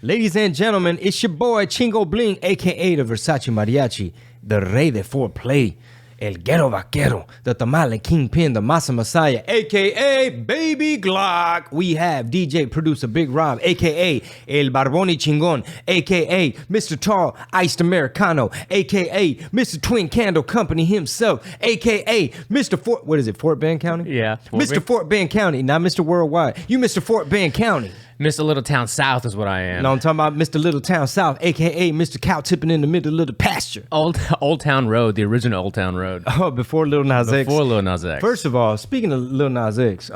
Ladies and gentlemen, it's your boy Chingo Bling, aka the Versace Mariachi, the Rey de Foreplay, El Ghetto Vaquero, the Tamales Kingpin, the Masa Messiah, aka Baby Glock. We have DJ producer Big Rob, aka El Barboni Chingon, aka Mr. Tall Iced Americano, aka Mr. Twin Candle Company himself, aka Mr. Fort Bend County? Yeah. Mr. Fort Bend County, not Mr. Worldwide. You Mr. Fort Bend County. Mr. Little Town South is what I am. No, I'm talking about Mr. Little Town South, a.k.a. Mr. Cow tipping in the middle of the pasture. Old Town Road, the original Old Town Road. Oh, before Lil Nas X. Before Lil Nas X. First of all, speaking of Lil Nas X,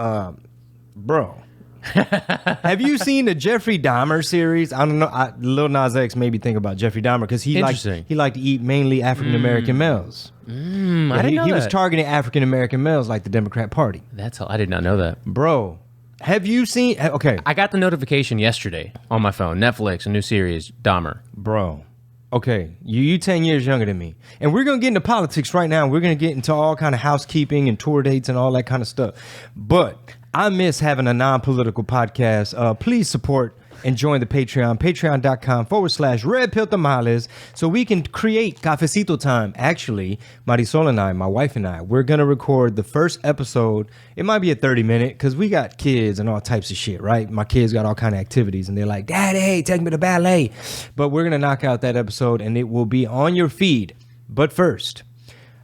bro, have you seen the Jeffrey Dahmer series? I don't know. Lil Nas X made me think about Jeffrey Dahmer because he liked to eat mainly African-American males. I didn't know he that. was targeting African-American males like the Democrat Party. I did not know that. Bro. Have you seen... Okay. I got the notification yesterday on my phone. Netflix, a new series, Dahmer. Bro. Okay. You 10 years younger than me. And we're going to get into politics right now. We're going to get into all kind of housekeeping and tour dates and all that kind of stuff. But I miss having a non-political podcast. Please support and join the Patreon. Patreon.com/Red Pill Tamales so we can create Cafecito time. Actually, Marisol and I, my wife and I, we're going to record the first episode. It might be a 30-minute because we got kids and all types of shit, right? My kids got all kind of activities and they're like, Daddy, take me to ballet. But we're going to knock out that episode and it will be on your feed. But first,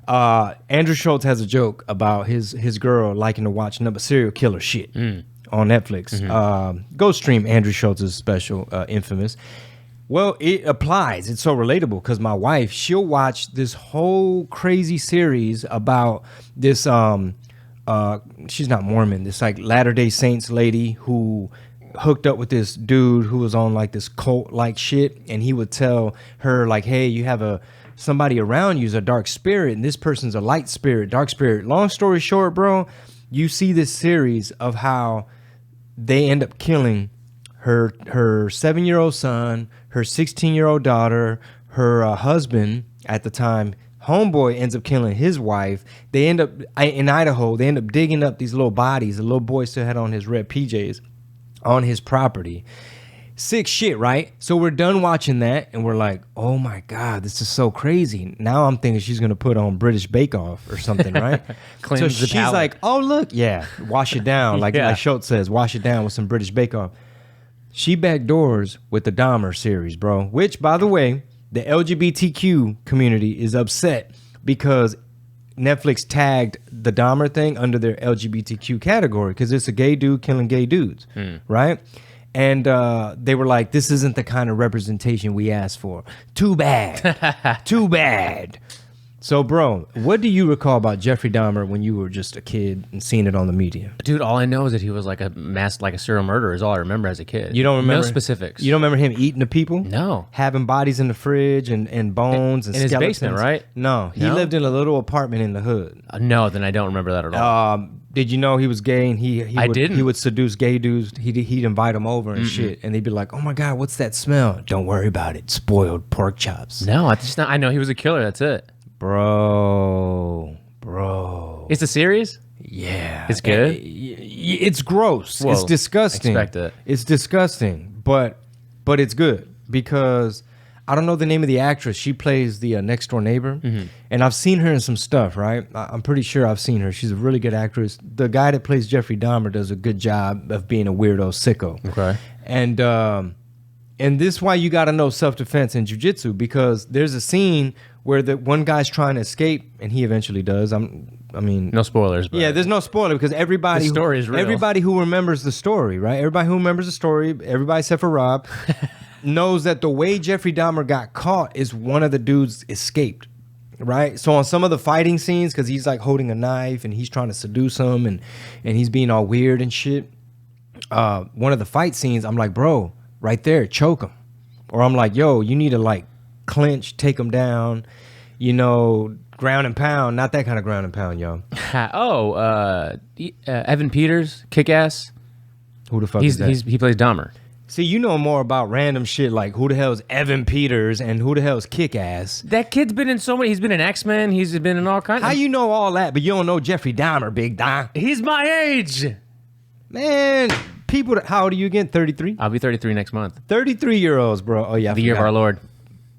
Andrew Schultz has a joke about his girl liking to watch number serial killer shit. On Netflix. Go stream Andrew Schultz's special, Infamous. Well, it applies. It's so relatable because my wife, she'll watch this whole crazy series about this, she's not Mormon, this like Latter-day Saints lady who hooked up with this dude who was on like this cult-like shit, and he would tell her like, hey, you have somebody around you is a dark spirit, and this person's a light spirit, dark spirit. Long story short, bro, you see this series of how they end up killing her 7-year-old son, her 16-year-old daughter, her husband at the time. Homeboy ends up killing his wife. They end up in Idaho. They end up digging up these little bodies. The little boy still had on his red PJs on his property. Sick shit, right? So we're done watching that, and we're like, oh my God, this is so crazy. Now I'm thinking she's going to put on British Bake Off or something, right? So she's like, oh, look, yeah, wash it down. Like Schultz says, wash it down with some British Bake Off. She backdoors with the Dahmer series, bro, which, by the way, the LGBTQ community is upset because Netflix tagged the Dahmer thing under their LGBTQ category because it's a gay dude killing gay dudes, right? And they were like, this isn't the kind of representation we asked for. Too bad. Too bad. So, bro, what do you recall about Jeffrey Dahmer when you were just a kid and seeing it on the media? Dude, all I know is that he was like a serial murderer is all I remember as a kid. You don't remember? No specifics. You don't remember him eating the people? No. Having bodies in the fridge and bones and in skeletons? In his basement, right? No. He lived in a little apartment in the hood. No, then I don't remember that at all. Did you know he was gay and didn't. He would seduce gay dudes. He'd invite them over and shit, and they'd be like, "Oh my God, what's that smell?" Don't worry about it. Spoiled pork chops. No, I know he was a killer. That's it, bro. It's a series. Yeah, it's good. It's gross. Well, it's disgusting. Expect it. It's disgusting, but it's good because I don't know the name of the actress. She plays the next door neighbor, and I've seen her in some stuff, right? I'm pretty sure I've seen her. She's a really good actress. The guy that plays Jeffrey Dahmer does a good job of being a weirdo sicko. Okay. And this is why you got to know self-defense and jiu-jitsu, because there's a scene where the one guy's trying to escape, and he eventually does. I mean, no spoilers. But yeah, there's no spoiler because everybody. The story is real. Everybody who remembers the story, right? Everybody who remembers the story, everybody except for Rob, knows that the way Jeffrey Dahmer got caught is one of the dudes escaped, right? So on some of the fighting scenes, because he's like holding a knife and he's trying to seduce him and he's being all weird and shit. One of the fight scenes, I'm like, bro, right there, choke him. Or I'm like, yo, you need to like clinch, take him down, ground and pound. Not that kind of ground and pound, yo. Evan Peters, Kick-Ass. Who the fuck is that? He plays Dahmer. See, you know more about random shit like who the hell is Evan Peters and who the hell is Kick-Ass. That kid's been in so many. He's been in X-Men. He's been in all kinds. How you know all that, but you don't know Jeffrey Dahmer, Big Don? He's my age. Man, How old are you again? 33? I'll be 33 next month. 33-year-olds, bro. Oh, yeah. The year of our Lord.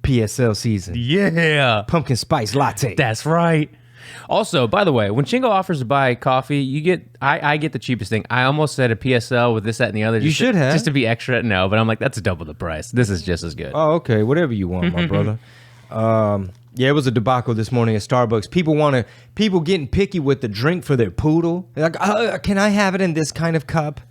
PSL season. Yeah. Pumpkin spice latte. That's right. Also, by the way, when Chingo offers to buy coffee, I get the cheapest thing. I almost said a PSL with this, that, and the other. You should have. Just to be extra. No, but I'm like, that's double the price. This is just as good. Oh, okay. Whatever you want, my brother. Yeah, it was a debacle this morning at Starbucks. People getting picky with the drink for their poodle. They're like, can I have it in this kind of cup?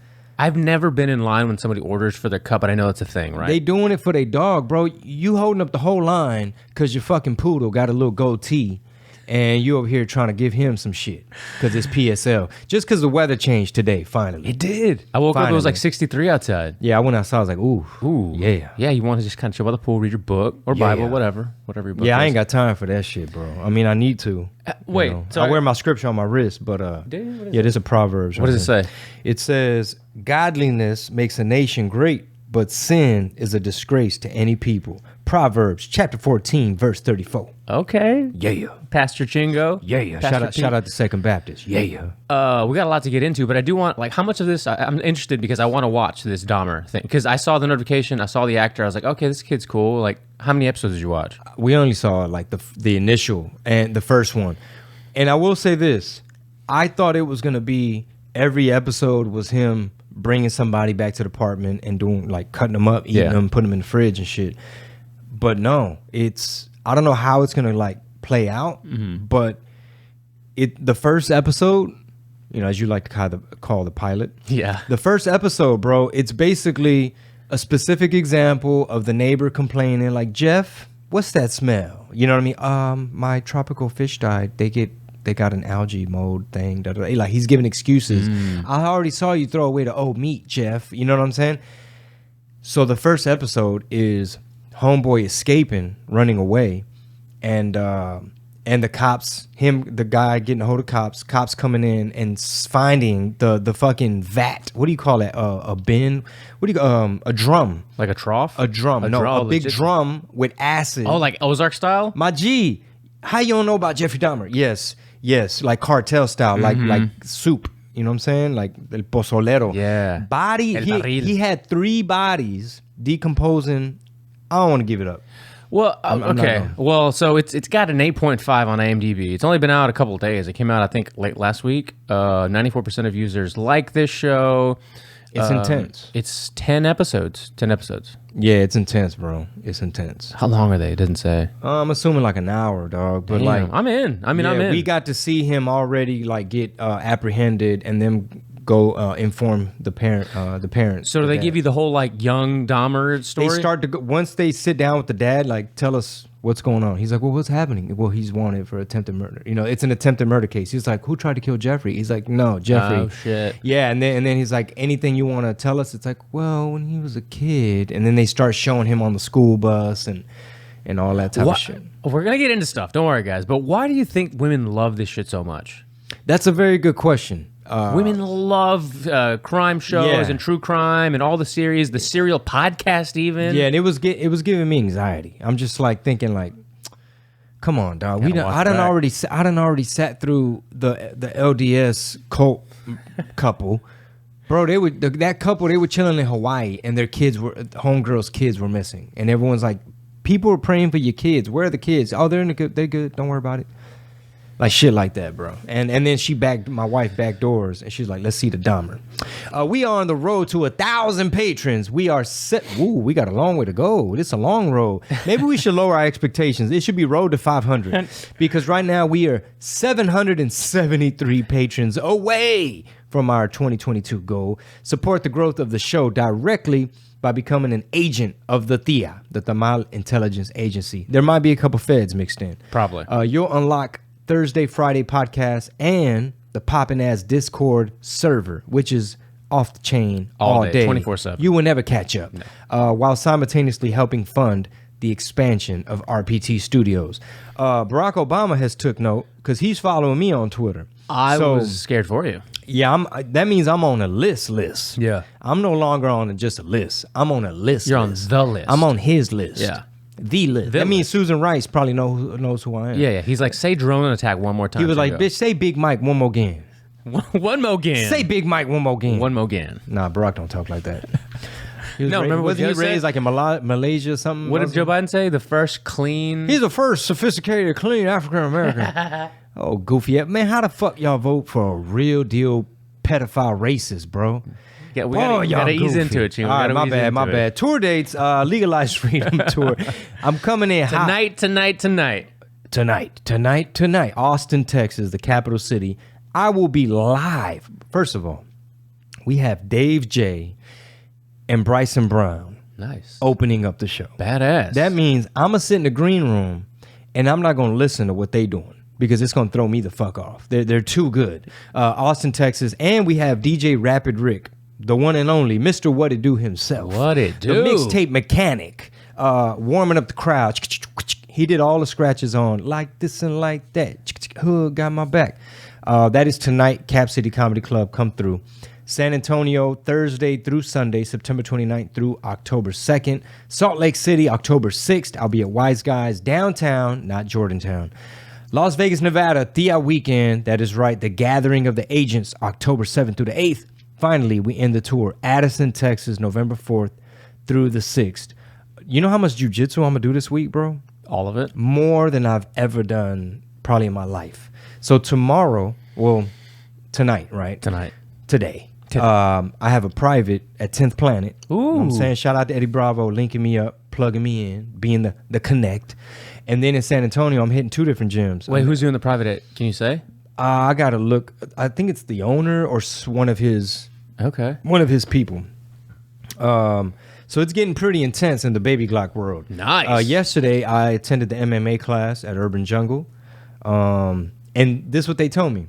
I've never been in line when somebody orders for their cup, but I know it's a thing, right? They doing it for their dog, bro. You holding up the whole line because your fucking poodle got a little goatee. And you over here trying to give him some shit because it's PSL. Just because the weather changed today, finally. It did. I woke up, it was like 63 outside. Yeah, I went outside, I was like, ooh. Yeah. Yeah, you want to just kind of chill by the pool, read your book or Bible, whatever your book is. I ain't got time for that shit, bro. I mean, I need to. Wait, I wear my scripture on my wrist, but there's a Proverbs. What does it say? It says, godliness makes a nation great, but sin is a disgrace to any people. Proverbs chapter 14, verse 34. Okay. Yeah. Pastor Chingo. Yeah. Shout out to Second Baptist. Yeah. We got a lot to get into, but I do want, like, how much of this, I'm interested because I want to watch this Dahmer thing. Because I saw the notification, I saw the actor, I was like, okay, this kid's cool. Like, how many episodes did you watch? We only saw, like, the initial and the first one. And I will say this. I thought it was going to be every episode was him bringing somebody back to the apartment and doing, like, cutting them up, eating them, putting them in the fridge and shit. But no, I don't know how it's gonna like play out, but the first episode, as you like to call the pilot. Yeah. The first episode, bro, it's basically a specific example of the neighbor complaining, like, Jeff, what's that smell? You know what I mean? My tropical fish died. They got an algae mold thing. Like, he's giving excuses. I already saw you throw away the old meat, Jeff. You know what I'm saying? So the first episode is homeboy escaping, running away, and the cops, the guy getting a hold of cops coming in and finding the fucking vat. What do you call that? A bin? What do you a drum? Like a trough? A drum. A big drum with acid. Oh, like Ozark style? My G, how you don't know about Jeffrey Dahmer? Yes, like cartel style, like soup. You know what I'm saying? Like el pozolero. Yeah. He had 3 bodies decomposing. I don't want to give it up. Well, okay. Well, so it's got an 8.5 on IMDb. It's only been out a couple of days. It came out, I think, late last week. 94% of users like this show. It's intense. It's 10 episodes. 10 episodes. Yeah, it's intense, bro. It's intense. How long are they? It doesn't say. I'm assuming like an hour, dog. But Damn, I'm in. I'm in. We got to see him already like get apprehended and then go inform the parents. So do they give you the whole like young Dahmer story? They start to go, once they sit down with the dad, like, tell us what's going on. He's like, well, what's happening? Well, he's wanted for attempted murder. It's an attempted murder case. He's like, who tried to kill Jeffrey? He's like, no, Jeffrey. Oh shit. Yeah, and then he's like, anything you want to tell us? It's like, well, when he was a kid, and then they start showing him on the school bus and all that type of shit. We're gonna get into stuff. Don't worry, guys. But why do you think women love this shit so much? That's a very good question. Women love crime shows and true crime and all the series, the serial podcast even. Yeah, and it was giving me anxiety. I'm just like thinking like, come on, dog. I done already sat through the LDS cult couple. Bro, they were chilling in Hawaii and their homegirls' kids were missing. And everyone's like, people were praying for your kids. Where are the kids? Oh, they're good. Don't worry about it. Like shit like that, bro. And then my wife back doors and she's like, let's see the Dahmer. We are on the road to 1,000 patrons. We are set. Ooh, we got a long way to go. It's a long road. Maybe we should lower our expectations. It should be road to 500 because right now we are 773 patrons away from our 2022 goal. Support the growth of the show directly by becoming an agent of the TIA, the Tamales Intelligence Agency. There might be a couple feds mixed in. Probably. You'll unlock Thursday, Friday podcast, and the poppin' ass Discord server, which is off the chain all day 24/7. You will never catch up. No. While simultaneously helping fund the expansion of RPT Studios. Barack Obama has took note because he's following me on Twitter. I was scared for you. Yeah, that means I'm on a list. Yeah. I'm no longer on just a list. I'm on a list. You're on the list. I'm on his list. Yeah. The list. That means Susan Rice probably knows who I am. Yeah. He's like, say drone attack one more time. He was like, bitch, say Big Mike one more again. One more again. Say Big Mike one more again. One more again. Nah, Barack don't talk like that. No, remember what wasn't Joe he raised said? like in Malaysia or something? What did Joe Biden say? The first clean. He's the first sophisticated, clean African American. Oh, goofy. Man, how the fuck y'all vote for a real deal pedophile racist, bro? Yeah, we gotta ease into it, Chingo. All right, my bad. Tour dates, Legalized Freedom Tour. I'm coming in hot. Tonight. Austin, Texas, the capital city. I will be live. First of all, we have Dave J. and Bryson Brown Nice. opening up the show. Badass. That means I'm going to sit in the green room and I'm not going to listen to what they doing because it's going to throw me the fuck off. They're too good. Austin, Texas. And we have DJ Rapid Rick, the one and only Mr. What It Do himself. What It Do. The mixtape mechanic, warming up the crowd. He did all the scratches on like this and like that. Hood got my back. That is tonight, Cap City Comedy Club. Come through. San Antonio, Thursday through Sunday, September 29th through October 2nd. Salt Lake City, October 6th. I'll be at Wise Guys downtown, not Jordantown. Las Vegas, Nevada, Thea Weekend. That is right, the Gathering of the Agents, October 7th through the 8th. Finally, we end the tour. Addison, Texas, November 4th through the 6th. You know how much jiu-jitsu I'm going to do this week, bro? All of it? More than I've ever done probably in my life. So tomorrow, tonight, right? Today. I have a private at 10th Planet. Ooh. You know what I'm saying? Shout out to Eddie Bravo linking me up, plugging me in, being the connect. And then in San Antonio, I'm hitting 2 different gyms. Wait, who's doing the private at? Can you say? I got to look. I think it's the owner or one of his people. So it's getting pretty intense in the Baby Glock world. Nice. Yesterday, I attended the MMA class at Urban Jungle. And this is what they told me.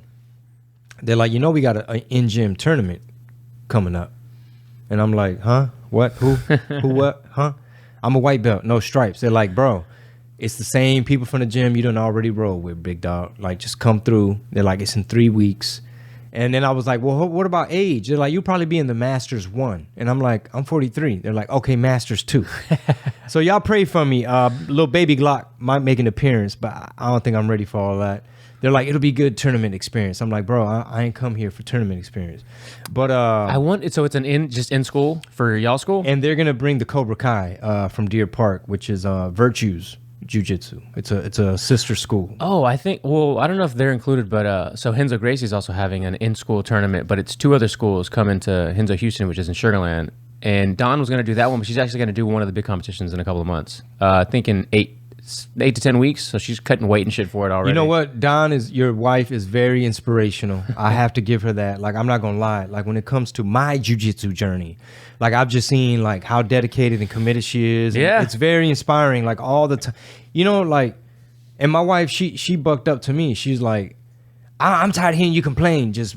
They're like, we got an in-gym tournament coming up. And I'm like, huh? What? Who? Who? What? Huh? I'm a white belt, no stripes. They're like, bro, it's the same people from the gym you done already roll with, big dog. Like, just come through. They're like, it's in 3 weeks. And then I was like, well, what about age? They're like, you'll probably be in the Masters 1. And I'm like, I'm 43. They're like, okay, Masters 2. So y'all pray for me. Little Baby Glock might make an appearance, but I don't think I'm ready for all that. They're like, it'll be good tournament experience. I'm like, bro, I ain't come here for tournament experience. But so it's just in school for y'all school? And they're gonna bring the Cobra Kai from Deer Park, which is Virtues Jiu-Jitsu. It's a sister school. Oh, I don't know if they're included, but so Henzo Gracie's also having an in-school tournament, but it's 2 other schools coming to Henzo Houston, which is in Sugar Land. And Dawn was going to do that one, but she's actually going to do one of the big competitions in a couple of months. I think in 8 to 10 weeks, so she's cutting weight and shit for it already. You know what? Your wife is very inspirational. I have to give her that. Like, I'm not going to lie. Like, when it comes to my jiu-jitsu journey, like, I've just seen, like, how dedicated and committed she is. Yeah. It's very inspiring, like, all the time. Like, and my wife, she bucked up to me. She's like, I'm tired of hearing you complain. Just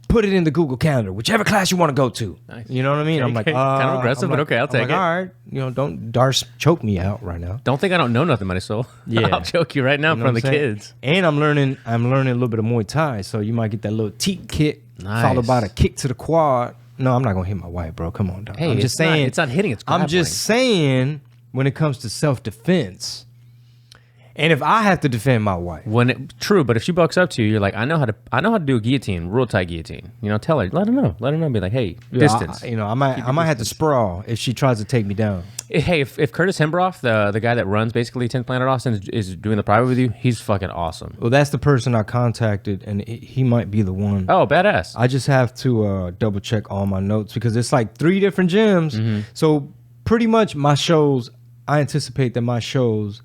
put it in the Google Calendar, whichever class you want to go to. Nice. You know what I mean? Okay, I'm like, kind of aggressive, but okay, I'll take it. All right, don't Darce choke me out right now. Don't think I don't know nothing, my soul. Yeah, I'll choke you right now in front of the kids. And I'm learning a little bit of Muay Thai, so you might get that little teep kick followed by the kick to the quad. No, I'm not gonna hit my wife, bro. Come on, dog. Hey, I'm just saying, it's not hitting. It's grappling. I'm just saying, when it comes to self-defense. And if I have to defend my wife, true, but if she bucks up to you, you're like, I know how to do a guillotine, real tight guillotine. Tell her, let her know, be like, hey, distance. I might have to sprawl if she tries to take me down. Hey, if Curtis Hembroff, the guy that runs basically 10th Planet Austin, is doing the private with you, he's fucking awesome. Well, that's the person I contacted, and he might be the one. Oh, badass. I just have to double check all my notes because it's like 3 different gyms. Mm-hmm. So pretty much I anticipate that my shows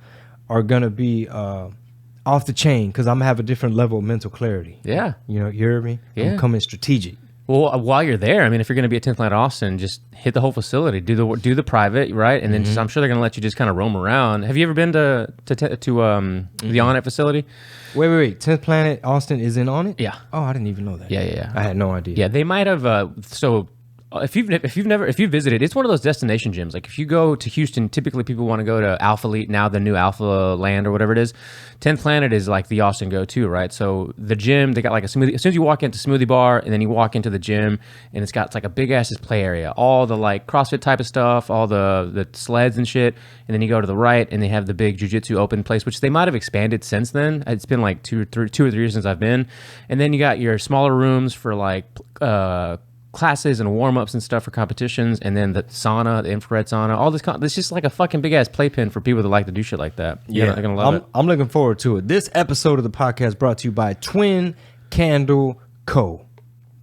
are gonna be off the chain because I'm gonna have a different level of mental clarity. Yeah, you hear me? Yeah. I'm coming strategic. Well, while you're there, I mean, if you're gonna be at 10th Planet Austin, just hit the whole facility, do the private, right, and then I'm sure they're gonna let you just kind of roam around. Have you ever been to the On It facility? Wait. 10th Planet Austin is in On It? Yeah. Oh, I didn't even know that. Yeah. I had no idea. Yeah, they might have. So if you've visited, it's one of those destination gyms. Like if you go to Houston, typically people want to go to Alpha Elite, now the new Alpha Land or whatever it is. 10th Planet is like the Austin go-to, right? So the gym, they got like a smoothie. As soon as you walk into Smoothie Bar, and then you walk into the gym, and it's like a big ass play area, all the like CrossFit type of stuff, all the sleds and shit. And then you go to the right, and they have the big Jiu-Jitsu open place, which they might have expanded since then. It's been like 2 or 3 years since I've been. And then you got your smaller rooms for like classes and warm-ups and stuff for competitions, and then the sauna, the infrared sauna, all this. It's just like a fucking big-ass playpen for people that like to do shit like that. You're gonna love it. I'm looking forward to it. This episode of the podcast brought to you by Twin Candle Co.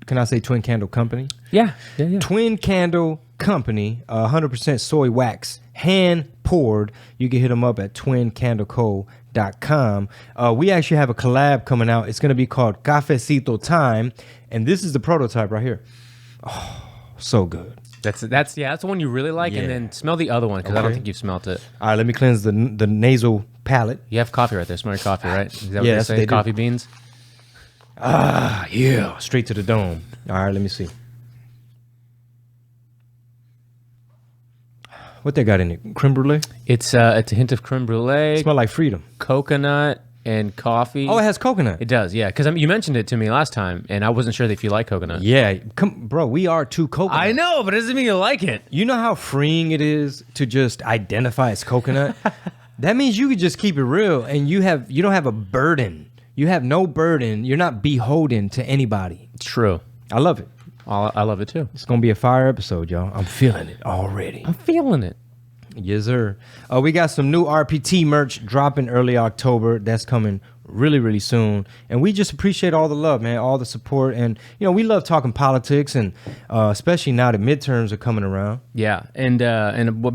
Can I say Twin Candle Company? Yeah. Twin Candle Company, 100% soy wax, hand poured. You can hit them up at twincandleco.com. We actually have a collab coming out. It's going to be called Cafecito Time, and this is the prototype right here. Oh, so good. That's the one you really like, and then smell the other one because I don't think you've smelt it. All right, let me cleanse the nasal palate. You have coffee right there. Smell your coffee, right? Is that what they say? Coffee beans. Yeah, straight to the dome. All right, let me see. What they got in it? Creme brulee? It's a hint of creme brulee. Smell like freedom. Coconut and coffee. Oh, it has coconut. It does, yeah. Because you mentioned it to me last time, and I wasn't sure if you like coconut. Yeah, bro, we are too coconut. I know, but it doesn't mean you like it. You know how freeing it is to just identify as coconut? That means you can just keep it real, and you don't have a burden. You have no burden. You're not beholden to anybody. It's true. I love it. I love it too. It's going to be a fire episode, y'all. I'm feeling it already. I'm feeling it. Yes, sir. We got some new RPT merch dropping early October. That's coming really, really soon. And we just appreciate all the love, man, all the support. And, we love talking politics, and especially now that midterms are coming around. Yeah. And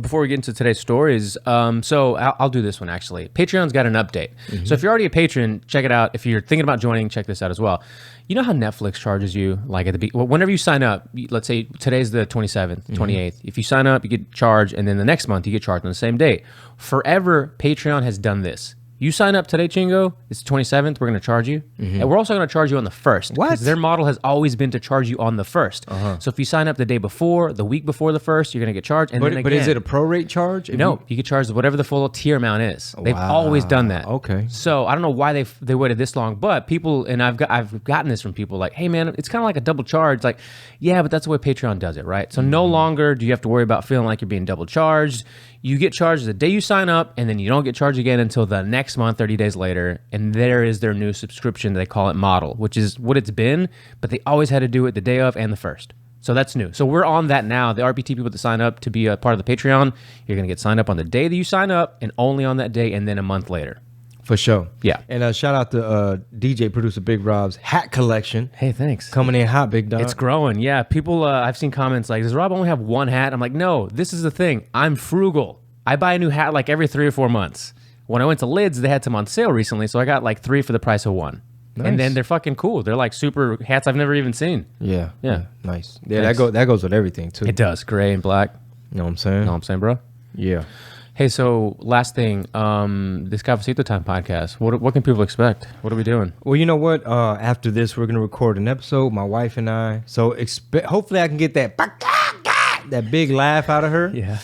before we get into today's stories, so I'll do this one, actually. Patreon's got an update. Mm-hmm. So if you're already a patron, check it out. If you're thinking about joining, check this out as well. You know how Netflix charges you, like whenever you sign up, let's say today's the 27th, 28th. If you sign up, you get charged, and then the next month you get charged on the same day. Forever, Patreon has done this. You sign up today, Chingo, it's the 27th, we're going to charge you. Mm-hmm. And we're also going to charge you on the 1st. What? Because their model has always been to charge you on the 1st. Uh-huh. So if you sign up the day before, the week before the 1st, you're going to get charged. And but is it a prorate charge? No, you get charged whatever the full tier amount is. They've always done that. Okay. So I don't know why they waited this long, but people, and I've gotten this from people like, hey man, it's kind of like a double charge. Like, yeah, but that's the way Patreon does it, right? So no longer do you have to worry about feeling like you're being double charged. You get charged the day you sign up, and then you don't get charged again until the next month, 30 days later. And there is their new subscription. They call it Model, which is what it's been, but they always had to do it the day of and the 1st. So that's new. So we're on that now. The RPT people that sign up to be a part of the Patreon, you're going to get signed up on the day that you sign up, and only on that day, and then a month later. For sure. Yeah. And shout out to DJ producer Big Rob's hat collection. Hey, thanks. Coming in hot, big dog. It's growing. Yeah. People, I've seen comments like, does Rob only have one hat? I'm like, no, this is the thing. I'm frugal. I buy a new hat like every 3 or 4 months. When I went to Lids, they had some on sale recently, so I got like 3 for the price of 1. Nice. And then they're fucking cool. They're like super hats I've never even seen. Yeah. Yeah. Nice. Yeah, that goes with everything too. It does. Gray and black. You know what I'm saying? Know what I'm saying, bro? Yeah. Hey, so last thing, this Cafecito Time podcast, what can people expect? What are we doing? Well, you know what? After this, we're going to record an episode, my wife and I. So hopefully I can get that big laugh out of her. Yeah.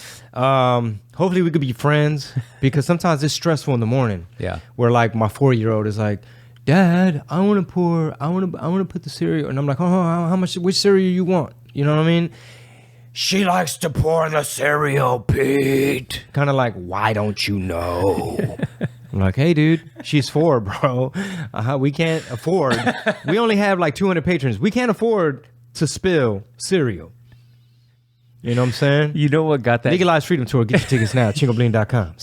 Hopefully we could be friends, because sometimes it's stressful in the morning. Yeah. Where like my 4-year-old is like, Dad, I want to put the cereal. And I'm like, how much, which cereal you want? You know what I mean? She likes to pour the cereal, Pete. Kind of like, why don't you know? I'm like, hey, dude, she's 4, bro. We can't afford. We only have like 200 patrons. We can't afford to spill cereal. You know what I'm saying? You know what got that? Legalized Freedom Tour. Get your tickets now. ChingoBling.com.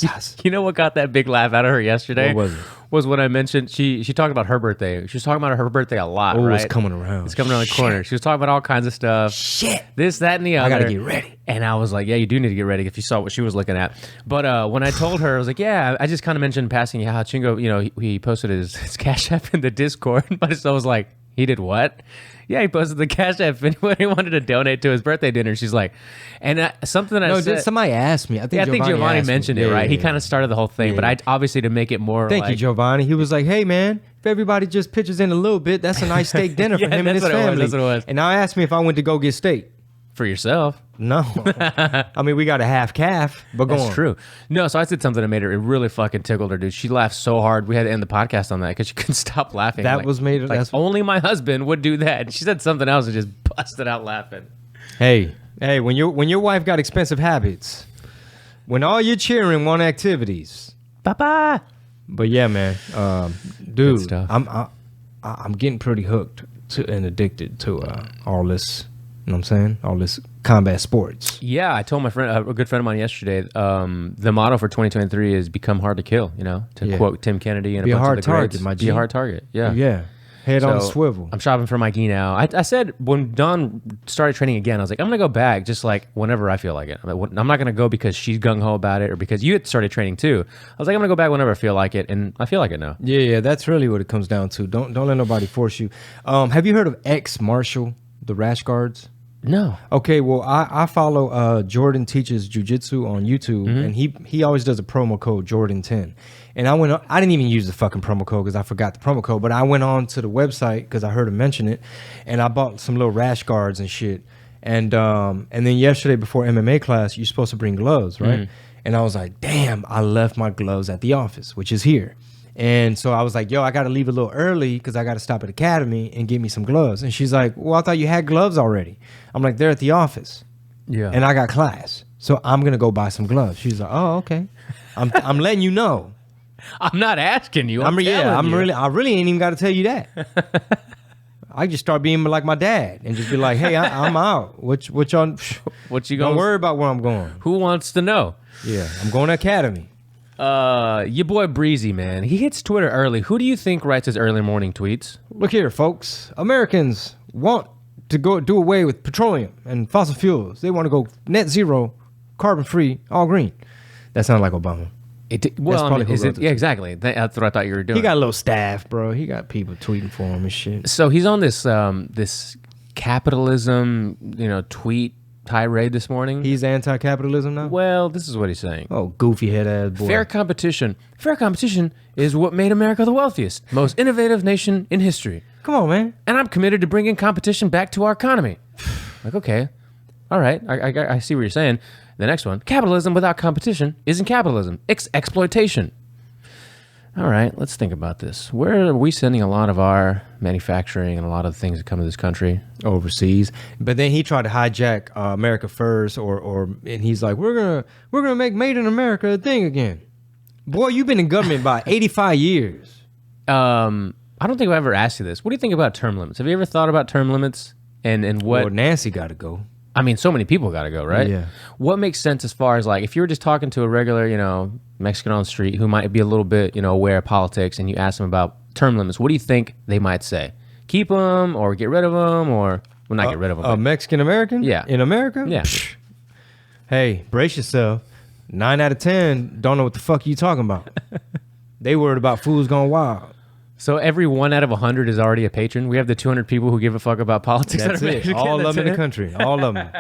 You know what got that big laugh out of her yesterday? What was it? Was when I mentioned she talked about her birthday. She was talking about her birthday a lot, right? It's coming around. It's coming around the corner. She was talking about all kinds of stuff. Shit. This, that, and the other. I got to get ready. And I was like, yeah, you do need to get ready if you saw what she was looking at. But when I told her, I was like, yeah, I just kind of mentioned in passing how Chingo, he posted his Cash App in the Discord. But so I was like, he did what? Yeah, he posted the Cash App if anybody wanted to donate to his birthday dinner. She's like, and something that I said. Somebody asked me. I think Giovanni mentioned it, right? He kind of started the whole thing, but I obviously to make it more. Thank you, Giovanni. He was like, hey, man, if everybody just pitches in a little bit, that's a nice steak dinner for him and his family. That's what it was. And now asked me if I went to go get steak. For yourself. No. I mean, we got a half calf, but go on. That's true. No, so I said something that made her, it really fucking tickled her, dude. She laughed so hard. We had to end the podcast on that because she couldn't stop laughing. That was made. Like, only my husband would do that. And she said something else and just busted out laughing. Hey, when your wife got expensive habits, when all your cheering want activities. Bye-bye. But yeah, man, dude, I'm getting pretty hooked and addicted to all this. You know what I'm saying? All this combat sports. Yeah, I told my friend, a good friend of mine yesterday, the motto for 2023 is become hard to kill, you know, to quote Tim Kennedy and be a bunch hard of the target, greats. my G. Be a hard target, yeah. Yeah. Head on the swivel. I'm shopping for my gi now. I said when Dawn started training again, I was like, I'm going to go back just like whenever I feel like it. I'm not going to go because she's gung-ho about it or because you had started training too. I was like, I'm going to go back whenever I feel like it, and I feel like it now. Yeah, that's really what it comes down to. Don't let nobody force you. Have you heard of ex-martial, the rash guards? No. Okay, well, I follow Jordan Teaches Jiu-Jitsu on YouTube, and he always does a promo code Jordan10. And I didn't even use the fucking promo code because I forgot the promo code, but I went on to the website because I heard him mention it, and I bought some little rash guards and shit. And then yesterday before MMA class, you're supposed to bring gloves, right? And I was like, damn, I left my gloves at the office, which is here. And so I was like, yo, I got to leave a little early because I got to stop at Academy and get me some gloves. And she's like, well, I thought you had gloves already. I'm like, they're at the office. Yeah. And I got class. So I'm going to go buy some gloves. She's like, oh, okay. I'm letting you know. I'm not asking you. I really ain't even got to tell you that. I just start being like my dad and just be like, hey, I'm out. What y'all? What you don't worry about where I'm going. Who wants to know? Yeah, I'm going to Academy. Your boy Breezy, man. He hits Twitter early. Who do you think writes his early morning tweets? Look here, folks. Americans want to go do away with petroleum and fossil fuels. They want to go net zero, carbon free, all green. That sounds like Obama. Yeah, exactly. That's what I thought you were doing. He got a little staff, bro. He got people tweeting for him and shit. So he's on this this capitalism, tweet tirade this morning. He's anti-capitalism now? Well, this is what he's saying. Oh, goofy head ass boy. Fair competition. Fair competition is what made America the wealthiest, most innovative nation in history. Come on, man. And I'm committed to bringing competition back to our economy. Like, okay. All right. I see what you're saying. The next one. Capitalism without competition isn't capitalism. It's exploitation. All right. Let's think about this. Where are we sending a lot of our manufacturing and a lot of the things that come to this country? Overseas. But then he tried to hijack America First and he's like, we're gonna make Made in America a thing again. Boy, you've been in government about 85 years. I don't think I've ever asked you this. What do you think about term limits? Have you ever thought about term limits and what? Well, Nancy got to go. I mean, so many people got to go, right? Yeah. What makes sense as far as like, if you were just talking to a regular, Mexican on the street who might be a little bit, aware of politics, and you ask them about term limits, what do you think they might say? Keep them or get rid of them or, well, not get rid of them. A Mexican American? Yeah. In America? Yeah. Psh. Hey, brace yourself. 9 out of 10 don't know what the fuck you talking about. They worried about fools gone wild. So every 1 out of 100 is already a patron. We have the 200 people who give a fuck about politics. That's it. All of them in the country. All of them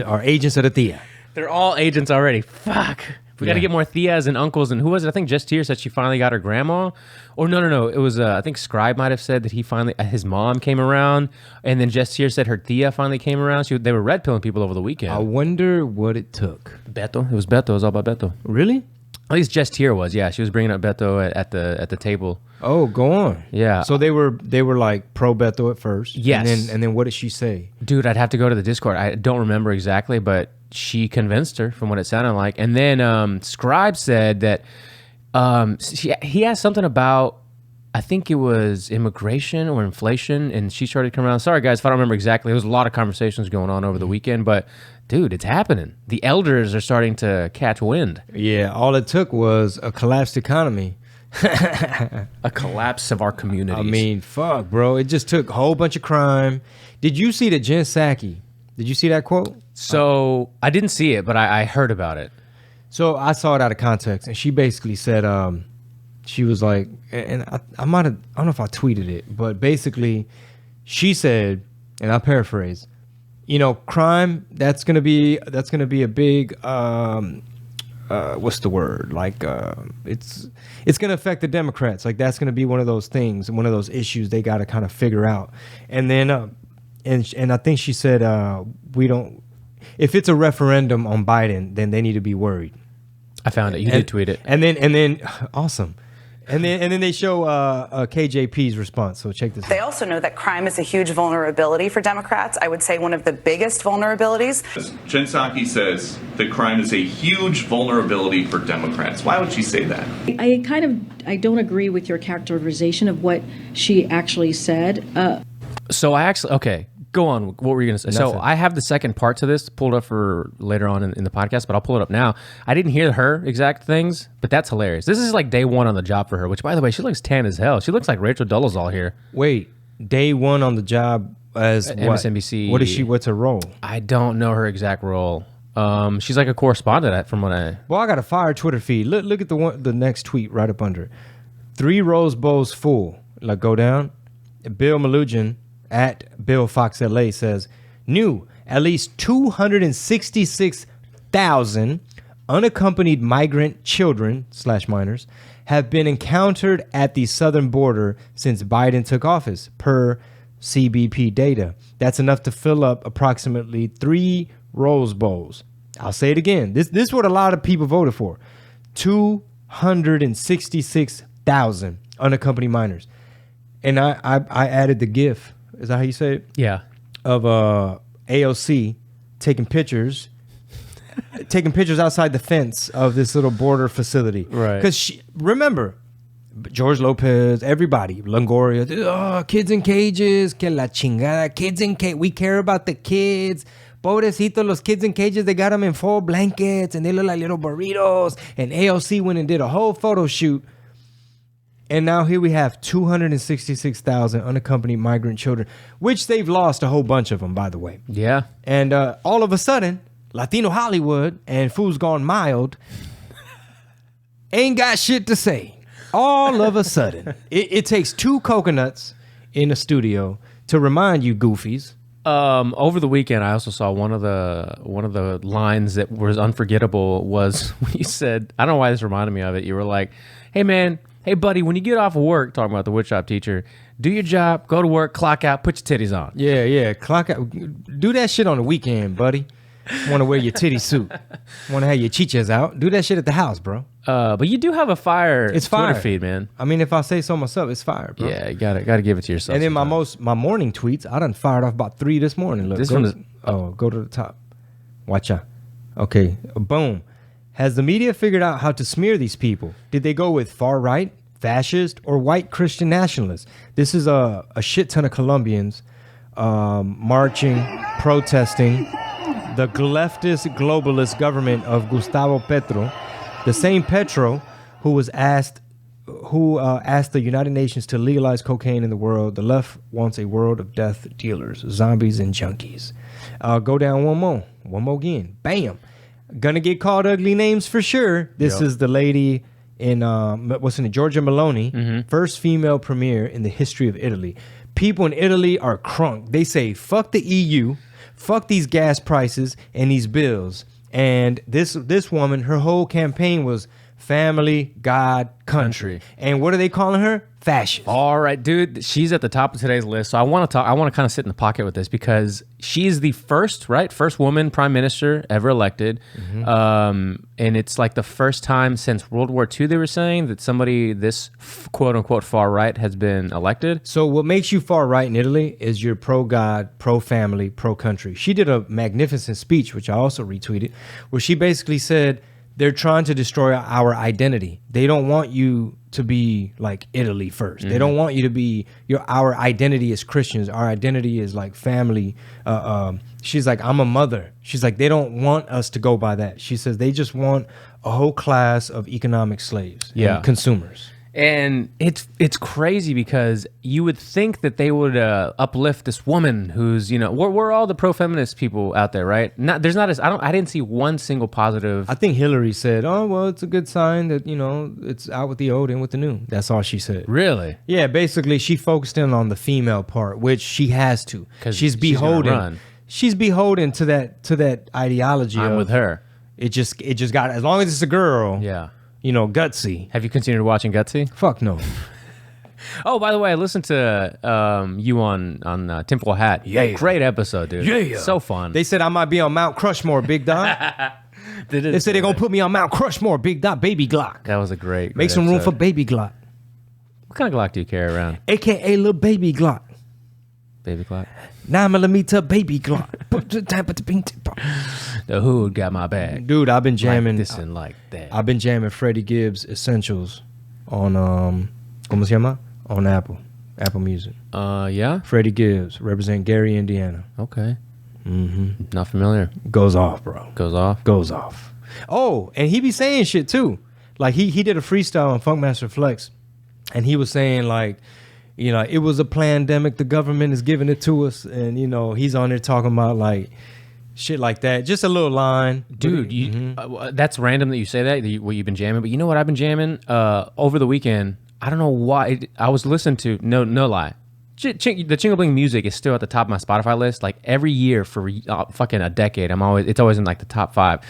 are agents of the Thea. They're all agents already. Fuck. We got to get more Theas and uncles. And who was it? I think Just Here said she finally got her grandma. Or no. It was, I think Scribe might have said that he finally, his mom came around. And then Just Here said her Thea finally came around. They were red pilling people over the weekend. I wonder what it took. Beto. It was Beto. It was all about Beto. Really? At least Just Here was. Yeah, she was bringing up Beto at the table. Oh, go on. Yeah. So they were like pro Beto at first. Yes. And then what did she say? Dude, I'd have to go to the Discord. I don't remember exactly, but she convinced her from what it sounded like. And then Scribe said that he asked something about, I think it was immigration or inflation, and she started coming around. Sorry, guys, if I don't remember exactly. There was a lot of conversations going on over the weekend, but dude, it's happening. The elders are starting to catch wind. Yeah, all it took was a collapsed economy. A collapse of our communities. I mean, fuck, bro. It just took a whole bunch of crime. Did you see that Jen Psaki? Did you see that quote? So I didn't see it, but I heard about it. So I saw it out of context, and she basically said, she was like, and I might have, I don't know if I tweeted it, but basically she said, and I paraphrase, crime, that's gonna be a big what's the word? Like it's gonna affect the Democrats. Like that's gonna be one of those things, one of those issues they gotta kind of figure out. And then and I think she said we don't. If it's a referendum on Biden, then they need to be worried. I found it. You did tweet it. And then awesome. And then they show KJP's response. So check this out. They also know that crime is a huge vulnerability for Democrats. I would say one of the biggest vulnerabilities. Jen Psaki says that crime is a huge vulnerability for Democrats. Why would she say that? I don't agree with your characterization of what she actually said. Okay. Go on. What were you going to say? Nothing. So I have the second part to this pulled up for later on in the podcast, but I'll pull it up now. I didn't hear her exact things, but that's hilarious. This is like day one on the job for her, which, by the way, she looks tan as hell. She looks like Rachel Dolezal here. Wait, day one on the job as what? MSNBC. What is she? What's her role? I don't know her exact role. She's like a correspondent from what I... Well, I got a fire Twitter feed. Look at the next tweet right up under it. 3 Rose Bowls full. Like, go down. Bill Malugin at Bill Fox LA says, new, at least 266,000 unaccompanied migrant children / minors have been encountered at the southern border since Biden took office, per CBP data. That's enough to fill up approximately 3 Rose Bowls. I'll say it again. This is what a lot of people voted for. 266,000 unaccompanied minors. And I added the GIF. Is that how you say it? Yeah. Of AOC taking pictures outside the fence of this little border facility. Right. Because remember, George Lopez, everybody, Longoria, kids in cages, que la chingada, kids in cages. We care about the kids. Pobrecito, los kids in cages, they got them in 4 blankets and they look like little burritos. And AOC went and did a whole photo shoot. And now here we have 266,000 unaccompanied migrant children, which they've lost a whole bunch of them, by the way. Yeah. And all of a sudden, Latino Hollywood and Fools Gone Mild ain't got shit to say. All of a sudden. It takes 2 coconuts in a studio to remind you goofies. Over the weekend, I also saw one of the lines that was unforgettable was when you said, I don't know why this reminded me of it. You were like, hey, man. Hey, buddy, when you get off of work, talking about the woodshop teacher, do your job, go to work, clock out, put your titties on. Yeah, clock out. Do that shit on the weekend, buddy. Want to wear your titty suit. Want to have your chichas out. Do that shit at the house, bro. But you do have a fire It's Twitter fire. feed, man. I mean, if I say so myself, it's fire, bro. Yeah, you gotta give it to yourself. And then sometimes. my morning tweets, I done fired off about 3 this morning. Look, This go one is- go to the top. Watch out. Okay, boom. Has the media figured out how to smear these people? Did they go with far right, fascist, or white Christian nationalists? This is a shit ton of Colombians marching, protesting the leftist globalist government of Gustavo Petro, the same Petro who asked the United Nations to legalize cocaine in the world. The left wants a world of death dealers, zombies, and junkies. Go down one more again. Bam. Gonna get called ugly names for sure. This is the lady in what's in it? Giorgia Meloni, first female premier in the history of Italy. People in Italy are crunk. They say fuck the EU, fuck these gas prices and these bills. And this woman, her whole campaign was family, God, country. And what are they calling her? Fascist. All right, dude. She's at the top of today's list. So I want to kind of sit in the pocket with this because she's the first woman prime minister ever elected. And it's like the first time since World War II, they were saying, that somebody this quote unquote far right has been elected. So what makes you far right in Italy is you're pro-God, pro-family, pro-country. She did a magnificent speech, which I also retweeted, where she basically said, they're trying to destroy our identity. They don't want you to be like Italy first. They don't want you to be our identity is Christians. Our identity is like family. She's like, I'm a mother. She's like, they don't want us to go by that. She says they just want a whole class of economic slaves, and consumers. And it's crazy because you would think that they would uplift this woman who's, we're all the pro-feminist people out there, right? I didn't see one single positive. I think Hillary said, oh, well, it's a good sign that, it's out with the old and with the new. That's all she said. Really? Yeah, basically she focused in on the female part, which she has to. 'Cause She's she's gonna beholden. run. She's beholden to that ideology. I'm of, with her. It just got, as long as it's a girl. Yeah. Gutsy. Have you continued watching Gutsy? Fuck no. Oh, by the way, I listened to you on Tinfoil Hat. Yeah. Great episode, dude. Yeah. So fun. They said I might be on Mount Crushmore, Big Dot. They said they're going to put me on Mount Crushmore, Big Dot, Baby Glock. That was a great Make some room for episode. Baby Glock. What kind of Glock do you carry around? AKA Little Baby Glock. Baby Glock? 9mm Baby Glock. The hood got my bag. Dude, I've been jamming. Like this and like that. I've been jamming Freddie Gibbs Essentials on, ¿cómo se llama? On Apple Music. Yeah? Freddie Gibbs, represent Gary, Indiana. Okay. Mm-hmm. Not familiar. Goes off, bro. Goes off. Goes off. Oh, and he be saying shit too. Like he did a freestyle on Funkmaster Flex, and he was saying like, you know, it was a pandemic. The government is giving it to us, and you know, he's on there talking about like shit like that. Just a little line, Dude, that's random that you say that, what you've been jamming. But you know what I've been jamming over the weekend? I don't know why. I was listening to, no lie. The Chingo Bling music is still at the top of my Spotify list. Like every year for fucking a decade, it's always in like the top 5.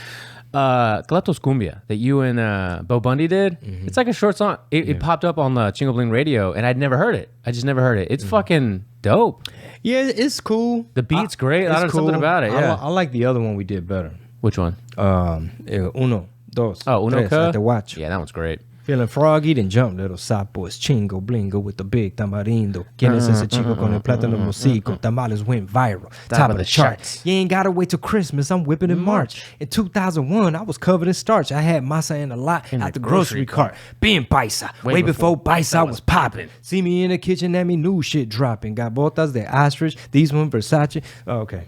Kleptos Cumbia that you and Bo Bundy did. It's like a short song. It popped up on the Chingo Bling radio, and I'd never heard it. I just never heard it. It's fucking dope. Yeah, it's cool. The beat's great. I It's don't know something about it. Yeah. I like the other one we did better. Which one? Uno, dos, Oh, Uno tres, Ca? like the watch. Yeah, that one's great. Feeling froggy, then jump, little sapo. It's Chingo Blingo with the big tamarindo. ¿Quién es ese chico con el plátano mosico? Tamales went viral. Top of the charts. You ain't gotta wait till Christmas. I'm whipping in March. In 2001, I was covered in starch. I had masa in a lot at the grocery cart. Being paisa. Way before paisa was popping. See me in the kitchen, and me new shit dropping. Got botas, they ostrich. These one Versace. Oh, okay.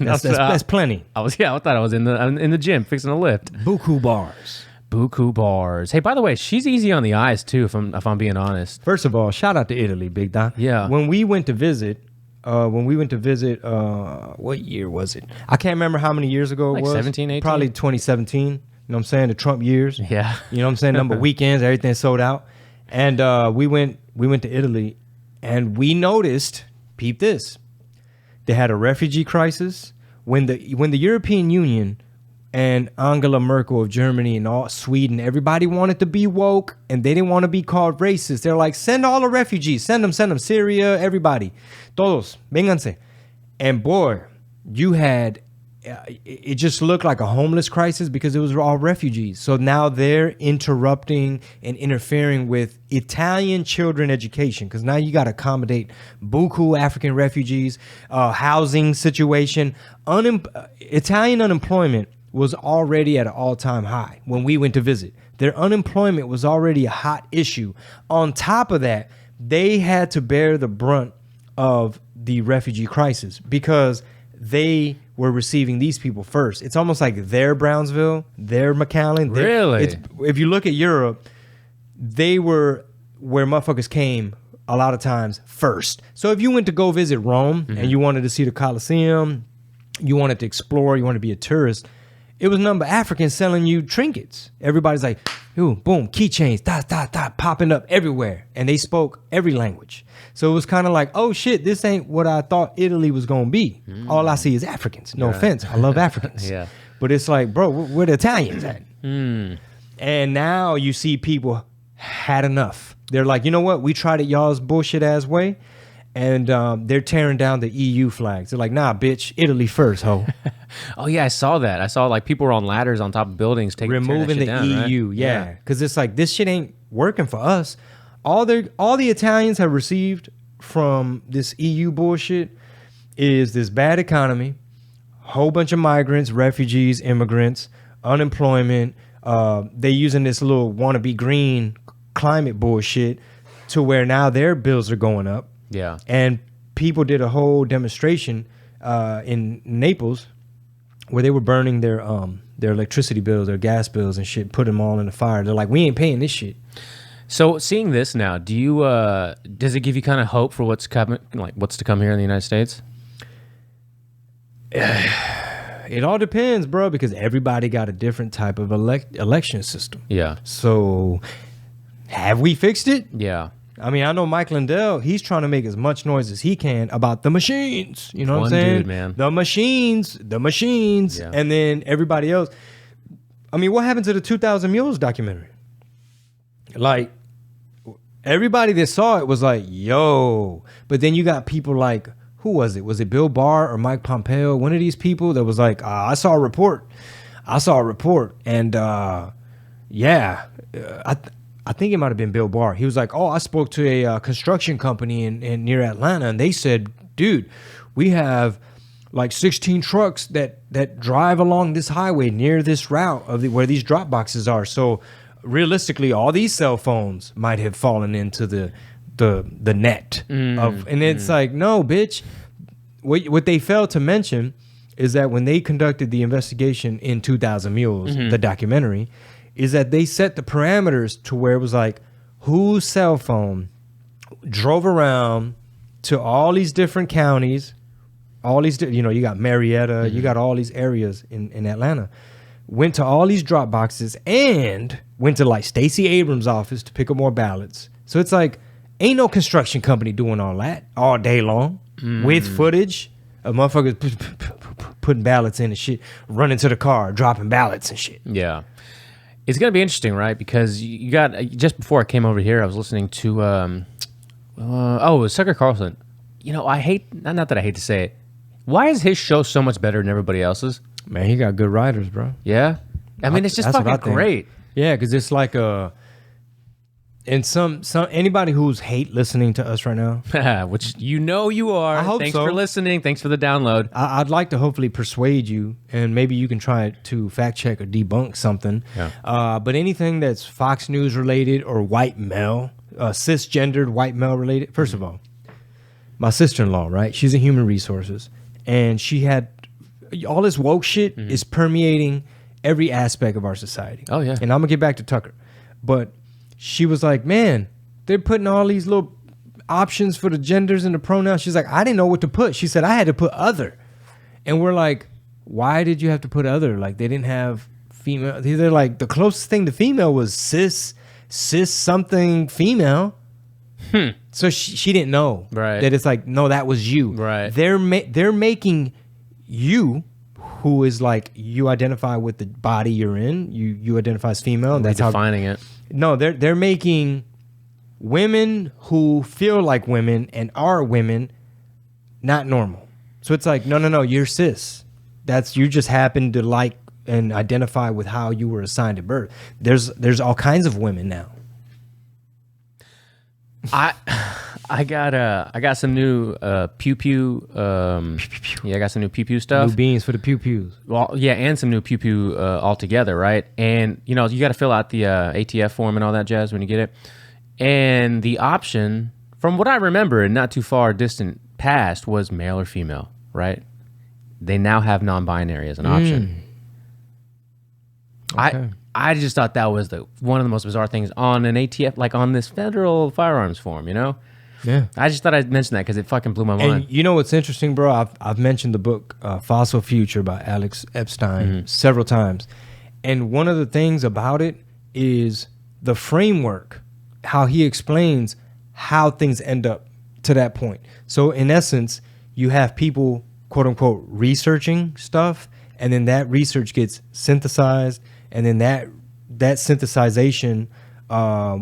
That's plenty. I thought I was in the gym fixing a lift. Buku bars. Buku bars. Hey, by the way, she's easy on the eyes too. If I'm being honest. First of all, shout out to Italy, Big Don. Yeah. When we went to visit, what year was it? I can't remember how many years ago it Like was. 17, 18? Probably 2017. You know what I'm saying? The Trump years. Yeah. You know what I'm saying? Number of weekends, everything sold out. And we went to Italy, and we noticed, peep this, they had a refugee crisis. When the European Union and Angela Merkel of Germany and all Sweden, everybody wanted to be woke, and they didn't want to be called racist. They're like, send all the refugees, send them, Syria, everybody, todos, vénganse. And boy, you had, it just looked like a homeless crisis because it was all refugees. So now they're interrupting and interfering with Italian children education, because now you got to accommodate buku African refugees, housing situation. Italian unemployment was already at an all-time high when we went to visit. Their unemployment was already a hot issue. On top of that, they had to bear the brunt of the refugee crisis because they were receiving these people first. It's almost like their Brownsville, their McAllen. Really? If you look at Europe, they were where motherfuckers came a lot of times first. So if you went to go visit Rome and you wanted to see the Colosseum, you wanted to explore, you wanted to be a tourist, it was number Africans selling you trinkets. Everybody's like, ooh, boom, keychains, popping up everywhere. And they spoke every language. So it was kind of like, oh shit, this ain't what I thought Italy was going to be. All I see is Africans. No offense. I love Africans. Yeah. But it's like, bro, where the Italians at? And now you see people had enough. They're like, you know what? We tried it y'all's bullshit ass way. And they're tearing down the EU flags. They're like, nah, bitch, Italy first, ho. Oh yeah, I saw that. I saw like people were on ladders on top of buildings Removing the tearing that shit down, EU, right? yeah. Because it's like, this shit ain't working for us. All the Italians have received from this EU bullshit is this bad economy, whole bunch of migrants, refugees, immigrants, unemployment. They using this little wannabe green climate bullshit to where now their bills are going up. Yeah. And people did a whole demonstration in Naples where they were burning their electricity bills, their gas bills and shit, put them all in the fire. They're like, we ain't paying this shit. So seeing this now, do you does it give you kind of hope for what's coming, like what's to come here in the United States? It all depends, bro, because everybody got a different type of election system. Yeah. So have we fixed it? Yeah. I mean, I know Mike Lindell, he's trying to make as much noise as he can about the machines. You know what I'm saying? Dude, man. The machines. Yeah. And then everybody else. I mean, what happened to the 2000 Mules documentary? Like, everybody that saw it was like, yo. But then you got people like, who was it? Was it Bill Barr or Mike Pompeo? One of these people that was like, I saw a report. And yeah, I think it might have been Bill Barr. He was like, oh, I spoke to a construction company in near Atlanta, and they said, dude, we have like 16 trucks that drive along this highway near this route of where these drop boxes are. So realistically, all these cell phones might have fallen into the net of, and it's like, no, bitch. What they failed to mention is that when they conducted the investigation in 2000 Mules, the documentary, is that they set the parameters to where it was like, whose cell phone drove around to all these different counties, all these, you got Marietta, you got all these areas in Atlanta, went to all these drop boxes and went to like Stacey Abrams' office to pick up more ballots. So it's like, ain't no construction company doing all that all day long with footage of motherfuckers putting ballots in and shit, running to the car, dropping ballots and shit. Yeah. It's going to be interesting, right? Because you got, just before I came over here, I was listening to, it was Tucker Carlson. I hate, not that I hate to say it, why is his show so much better than everybody else's? Man, he got good writers, bro. Yeah? I mean, it's just fucking great. Yeah, because it's like and some anybody who's hate listening to us right now, which you are. I hope Thanks so. for listening. Thanks for the download. I'd like to hopefully persuade you, and maybe you can try to fact check or debunk something. Yeah. But anything that's Fox News related or white male, cisgendered white male related. First of all, my sister-in-law, right? She's in human resources, and she had all this woke shit is permeating every aspect of our society. Oh, yeah. And I'm gonna get back to Tucker, but she was like, man, they're putting all these little options for the genders and the pronouns. She's like, I didn't know what to put. She said, I had to put other. And we're like, why did you have to put other? Like, they didn't have female. They're like, the closest thing to female was cis something female. So she didn't know. Right. That it's like, no, that was you. Right. They're making you, who is like, you identify with the body you're in. You identify as female. And that's how Defining it. No, they're making women who feel like women and are women not normal. So it's like, no, you're cis. You just happen to like and identify with how you were assigned at birth. There's all kinds of women now. I got some new pew pew. I got some new pew pew stuff. New beans for the pew pews. Well, yeah, and some new pew pew altogether, right? And you got to fill out the ATF form and all that jazz when you get it. And the option, from what I remember, and not too far distant past, was male or female, right? They now have non-binary as an option. Okay. I just thought that was one of the most bizarre things on an ATF, like on this federal firearms form, Yeah. I just thought I'd mention that because it fucking blew my mind. And you know what's interesting, bro? I've mentioned the book Fossil Future by Alex Epstein several times. And one of the things about it is the framework, how he explains how things end up to that point. So in essence, you have people, quote unquote, researching stuff, and then that research gets synthesized, and then that synthesization,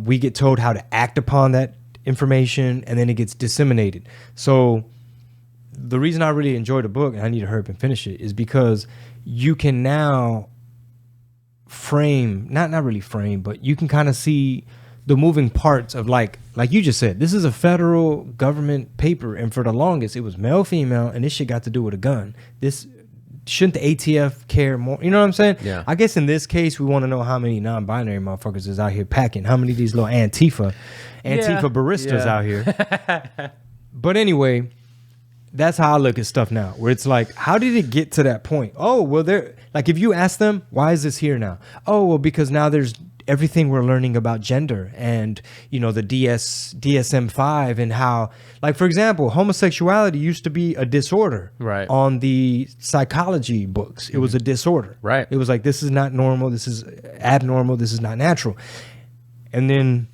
we get told how to act upon that information, and then it gets disseminated. So the reason I really enjoy the book, and I need to hurry up and finish it, is because you can now frame, not really frame, but you can kind of see the moving parts of like you just said, this is a federal government paper, and for the longest it was male, female, and this shit got to do with a gun. This shouldn't the ATF care more? You know what I'm saying? Yeah. I guess in this case, we want to know how many non-binary motherfuckers is out here packing. How many of these little Antifa baristas out here. But anyway, that's how I look at stuff now, where it's like, how did it get to that point? Oh, well, they're like, if you ask them, why is this here now? Oh, well, because now there's everything we're learning about gender and, the DSM-5 and how, like, for example, homosexuality used to be a disorder. Right. On the psychology books. It was a disorder. Right. It was like, this is not normal. This is abnormal. This is not natural. And then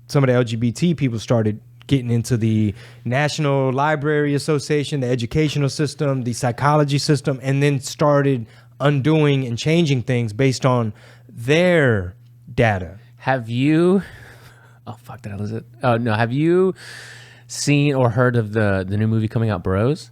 some of the LGBT people started getting into the National Library Association, the educational system, the psychology system, and then started undoing and changing things based on their data. Have you Oh fuck, the hell is it? Oh no, have you seen or heard of the new movie coming out, Bros?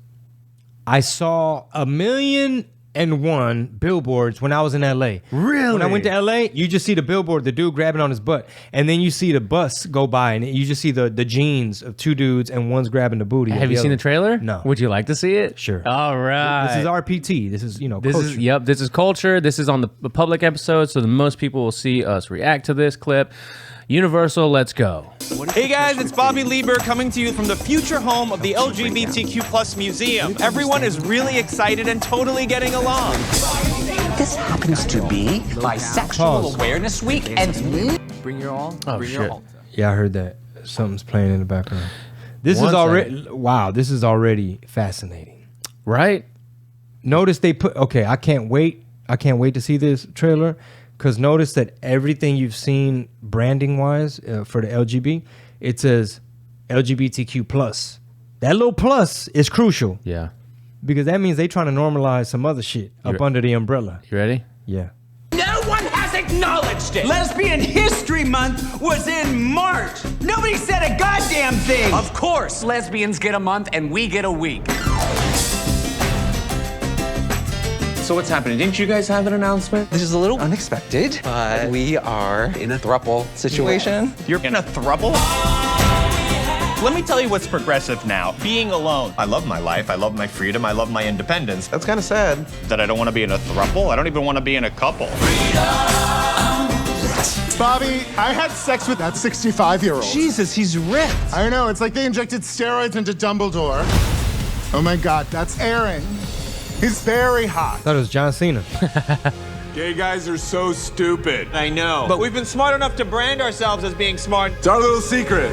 I saw 1,000,001 billboards when I was in LA. Really? When I went to LA, you just see the billboard, the dude grabbing on his butt, and then you see the bus go by, and you just see the jeans of two dudes, and one's grabbing the booty. Have you seen the trailer? No. Would you like to see it? Sure. All right. This is RPT. This is This culture. is This is culture. This is on the public episode, so the most people will see us react to this clip. Universal, let's go. Hey guys, it's Bobby Lieber coming to you from the future home of the LGBTQ+ Museum. Everyone is really excited and totally getting along. This happens to be Bisexual Pause. Awareness Week, and Bring your all. Oh, bring shit. your all. Yeah, I heard that. Something's playing in the background. This One is already wow. This is already fascinating. Right? Notice they put. Okay, I can't wait. I can't wait to see this trailer. Because notice that everything you've seen branding wise for the LGB, it says LGBTQ+. That little plus is crucial Yeah. because that means they trying to normalize some other shit up under the umbrella. You ready? Yeah. no one has acknowledged it. Lesbian History Month was in March. Nobody said a goddamn thing. Of course, lesbians get a month and we get a week. So what's happening? Didn't you guys have an announcement? This is a little unexpected, but we are in a throuple situation. You're in a throuple? Let me tell you what's progressive now. Being alone. I love my life. I love my freedom. I love my independence. That's kind of sad. That I don't want to be in a throuple. I don't even want to be in a couple. Bobby, I had sex with that 65-year-old. Jesus, he's ripped. I know, it's like they injected steroids into Dumbledore. Oh my God, that's Aaron. He's very hot. Thought it was John Cena. Gay guys are so stupid. I know. But we've been smart enough to brand ourselves as being smart. It's our little secret.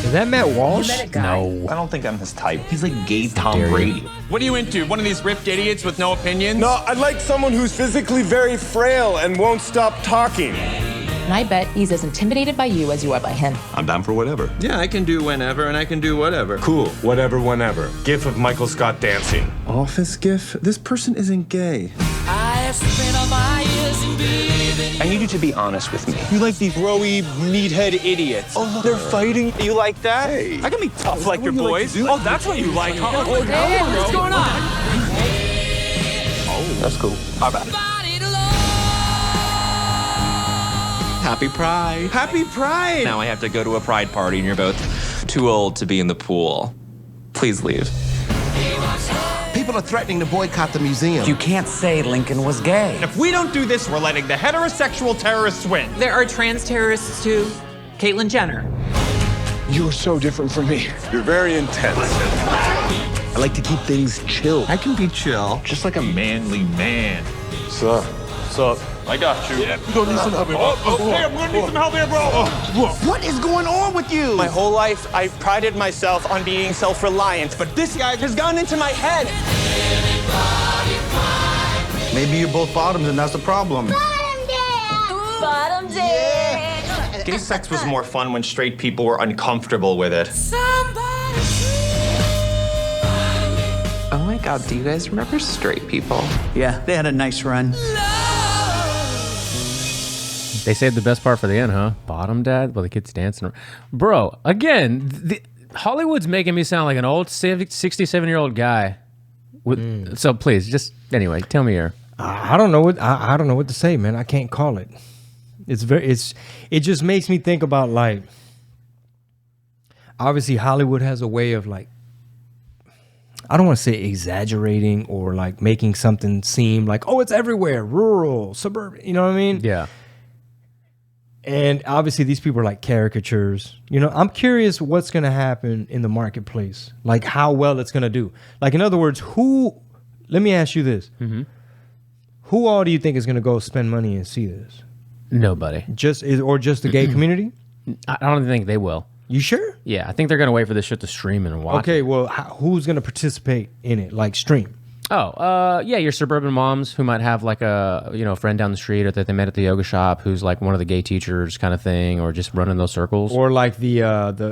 Is that Matt Walsh? No. I don't think I'm his type. He's like gay Tom Brady. What are you into? One of these ripped idiots with no opinions? No, I'd like someone who's physically very frail and won't stop talking. And I bet he's as intimidated by you as you are by him. I'm down for whatever. Yeah, I can do whenever and I can do whatever. Cool, whatever, whenever. GIF of Michael Scott dancing. Office GIF? This person isn't gay. I need you to be honest with me. You like these rowy, meathead idiots. Oh, they're fighting. You like that? Hey. I can be tough like your boys. Oh, that's what you like, huh? Hey, what's going on? Oh, that's cool. How about it? Happy Pride. Happy Pride! Now I have to go to a Pride party and you're both too old to be in the pool. Please leave. People are threatening to boycott the museum. You can't say Lincoln was gay. If we don't do this, we're letting the heterosexual terrorists win. There are trans terrorists too. Caitlyn Jenner. You're so different from me. You're very intense. I like to keep things chill. I can be chill, just like a manly man. Sup? Sup? I got you. Yeah. You don't need some help here. Okay, I'm gonna need some help here, bro. What is going on with you? My whole life, I've prided myself on being self-reliant, but this guy has gone into my head. Maybe you're both bottoms and that's the problem. Bottom day. Gay sex was more fun when straight people were uncomfortable with it. Oh my God, do you guys remember straight people? Yeah, they had a nice run. They saved the best part for the end, huh? Bottom dad? Well, the kid's dancing. Bro, again, Hollywood's making me sound like an old 67-year-old guy. So please, just, anyway, tell me here. I don't know what I don't know what to say, man. I can't call it. It just makes me think about, like, obviously Hollywood has a way of, like, I don't want to say exaggerating or like making something seem like, oh, it's everywhere, rural, suburban, you know what I mean? Yeah. And obviously these people are like caricatures. You know, I'm curious what's going to happen in the marketplace, like how well it's going to do. Like, in other words, let me ask you this. Mm-hmm. Who all do you think is going to go spend money and see this? Nobody. Just the gay community? I don't think they will. You sure? Yeah, I think they're going to wait for this shit to stream and watch. Okay, well, who's going to participate in it? Like, stream? Yeah, your suburban moms who might have like a friend down the street or that they met at the yoga shop who's like one of the gay teachers kind of thing, or just running those circles. Or like the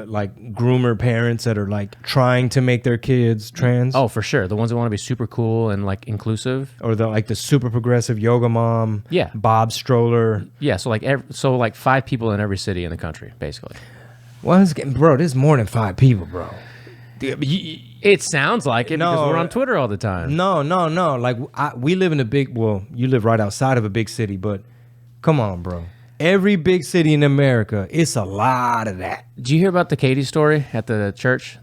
like groomer parents that are like trying to make their kids trans. Oh, for sure. The ones that want to be super cool and like inclusive. Or the super progressive yoga mom. Yeah. Bob stroller. Yeah, so like 5 people in every city in the country, basically. Well, bro, there's more than 5 people, bro. It sounds like it because we're on Twitter all the time. No. Like we live in a big. Well, you live right outside of a big city, but come on, bro. Every big city in America, it's a lot of that. Did you hear about the Katie story at the church?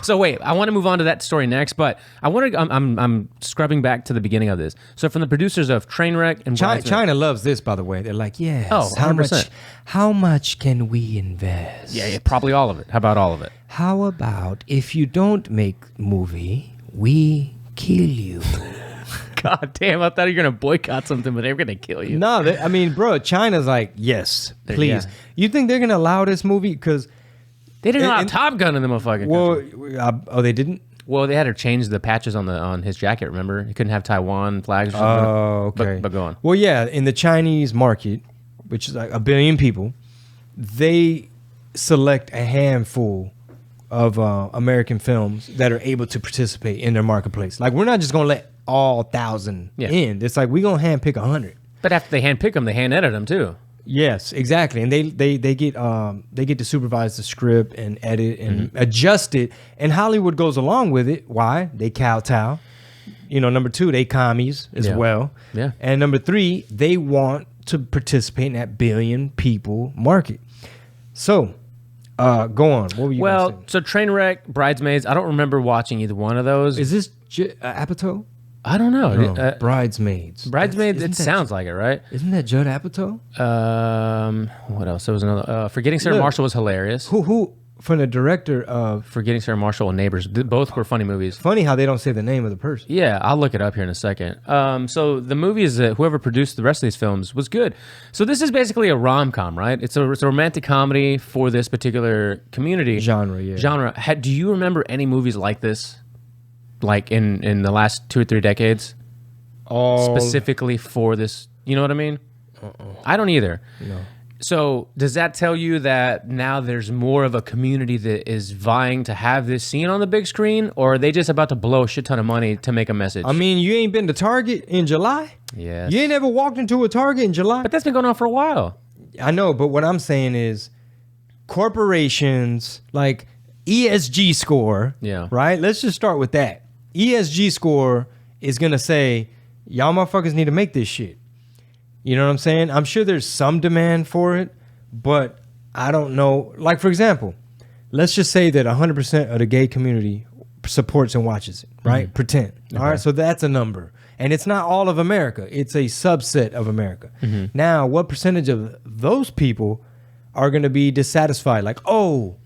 So wait, I want to move on to that story next, but I'm scrubbing back to the beginning of this. So from the producers of Trainwreck and China loves this, by the way. They're like, yes. Oh, 100%. How much can we invest? Yeah, probably all of it. How about all of it? How about if you don't make movie, we kill you? God damn, I thought you were going to boycott something, but they were going to kill you. No, I mean, bro, China's like, yes, please. Yeah. You think they're going to allow this movie? Because they didn't allow Top Gun in the motherfucking country. Oh, they didn't? Well, they had to change the patches on his jacket, remember? He couldn't have Taiwan flags or something. Oh, okay. But go on. Well, yeah, in the Chinese market, which is like 1 billion people, they select a handful of American films that are able to participate in their marketplace. Like, we're not just going to let all 1,000 in. It's like we're going to handpick 100. But after they handpick them, they hand edit them too. Yes, exactly. And they get to supervise the script and edit and adjust it. And Hollywood goes along with it. Why? They kowtow. Number 2, they commies as well. Yeah. And number 3, they want to participate in that 1 billion people market. So, go on. What were you gonna say? So Trainwreck, Bridesmaids. I don't remember watching either one of those. Is this Apatow? I don't know. No, Bridesmaids. Bridesmaids. It sounds like it, right? Isn't that Judd Apatow? What else? There was another. Forgetting Sarah Marshall was hilarious. Who? From the director of Forgetting Sarah Marshall and Neighbors. Both were funny movies. Funny how they don't say the name of the person. Yeah, I'll look it up here in a second. So the movies that whoever produced the rest of these films was good. So this is basically a rom-com, right? It's a romantic comedy for this particular community. Genre. Do you remember any movies like this? Like in the last 2 or 3 decades? Specifically for this, you know what I mean? I don't either. No. So does that tell you that now there's more of a community that is vying to have this seen on the big screen, or are they just about to blow a shit ton of money to make a message? I mean, you ain't been to Target in July? Yes. You ain't ever walked into a Target in July? But that's been going on for a while. I know, but what I'm saying is corporations like ESG score, right? Let's just start with that. ESG score is going to say, y'all motherfuckers need to make this shit. You know what I'm saying? I'm sure there's some demand for it, but I don't know. Like, for example, let's just say that 100% of the gay community supports and watches it, right? Pretend. Okay. All right, so that's a number. And it's not all of America. It's a subset of America. Now, what percentage of those people are going to be dissatisfied? Like, oh,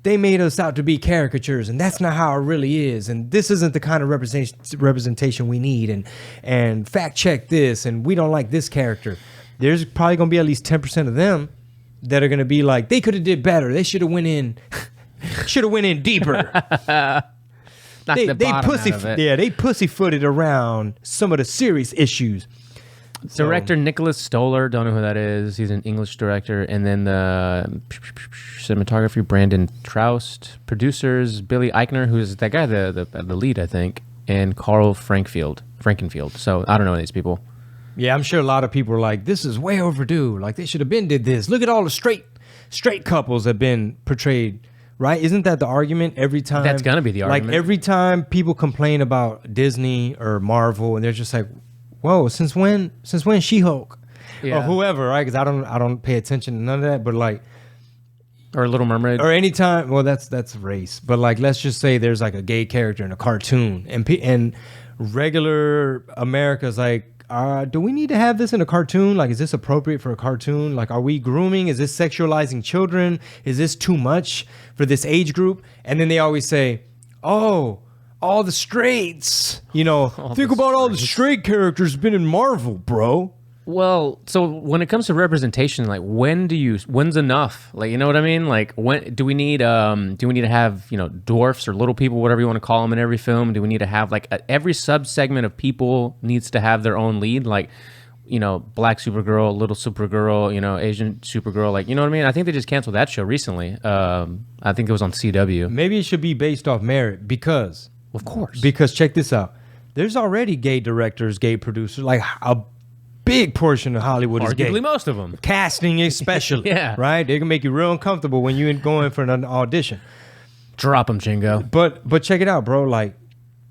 they made us out to be caricatures, and that's not how it really is, and this isn't the kind of representation we need, and fact check this, and we don't like this character. There's probably going to be at least 10% of them that are going to be like, they could have did better. They should have went in deeper. They pussyfooted around some of the serious issues. Director Nicholas Stoller, don't know who that is. He's an English director. And then the cinematography, Brandon Troust. Producers, Billy Eichner, who's that guy, the lead, I think. And Carl Frankenfield. So I don't know these people. Yeah, I'm sure a lot of people are like, this is way overdue. Like, they should have been did this. Look at all the straight couples that have been portrayed, right? Isn't that the argument every time? That's going to be the argument. Like, every time people complain about Disney or Marvel, and they're just like, whoa, since when She-Hulk or whoever, right? Because I don't pay attention to none of that, but like, or Little Mermaid, or anytime. Well, that's race, but like, let's just say there's like a gay character in a cartoon, and regular America's like, do we need to have this in a cartoon? Like, is this appropriate for a cartoon? Like, are we grooming? Is this sexualizing children? Is this too much for this age group? And then they always say, oh, all the straights, think about all the straight characters been in Marvel, bro. Well, so when it comes to representation, like when's enough? Like, you know what I mean? Like, when do we need to have, dwarfs or little people, whatever you want to call them in every film? Do we need to have like every sub-segment of people needs to have their own lead? Like, black Supergirl, little Supergirl, Asian Supergirl, like, you know what I mean? I think they just canceled that show recently. I think it was on CW. Maybe it should be based off merit because... Of course. Because check this out. There's already gay directors, gay producers, like a big portion of Hollywood is gay. Arguably most of them. Casting especially. Yeah. Right? They can make you real uncomfortable when you're going for an audition. Drop them, Chingo. But check it out, bro. Like,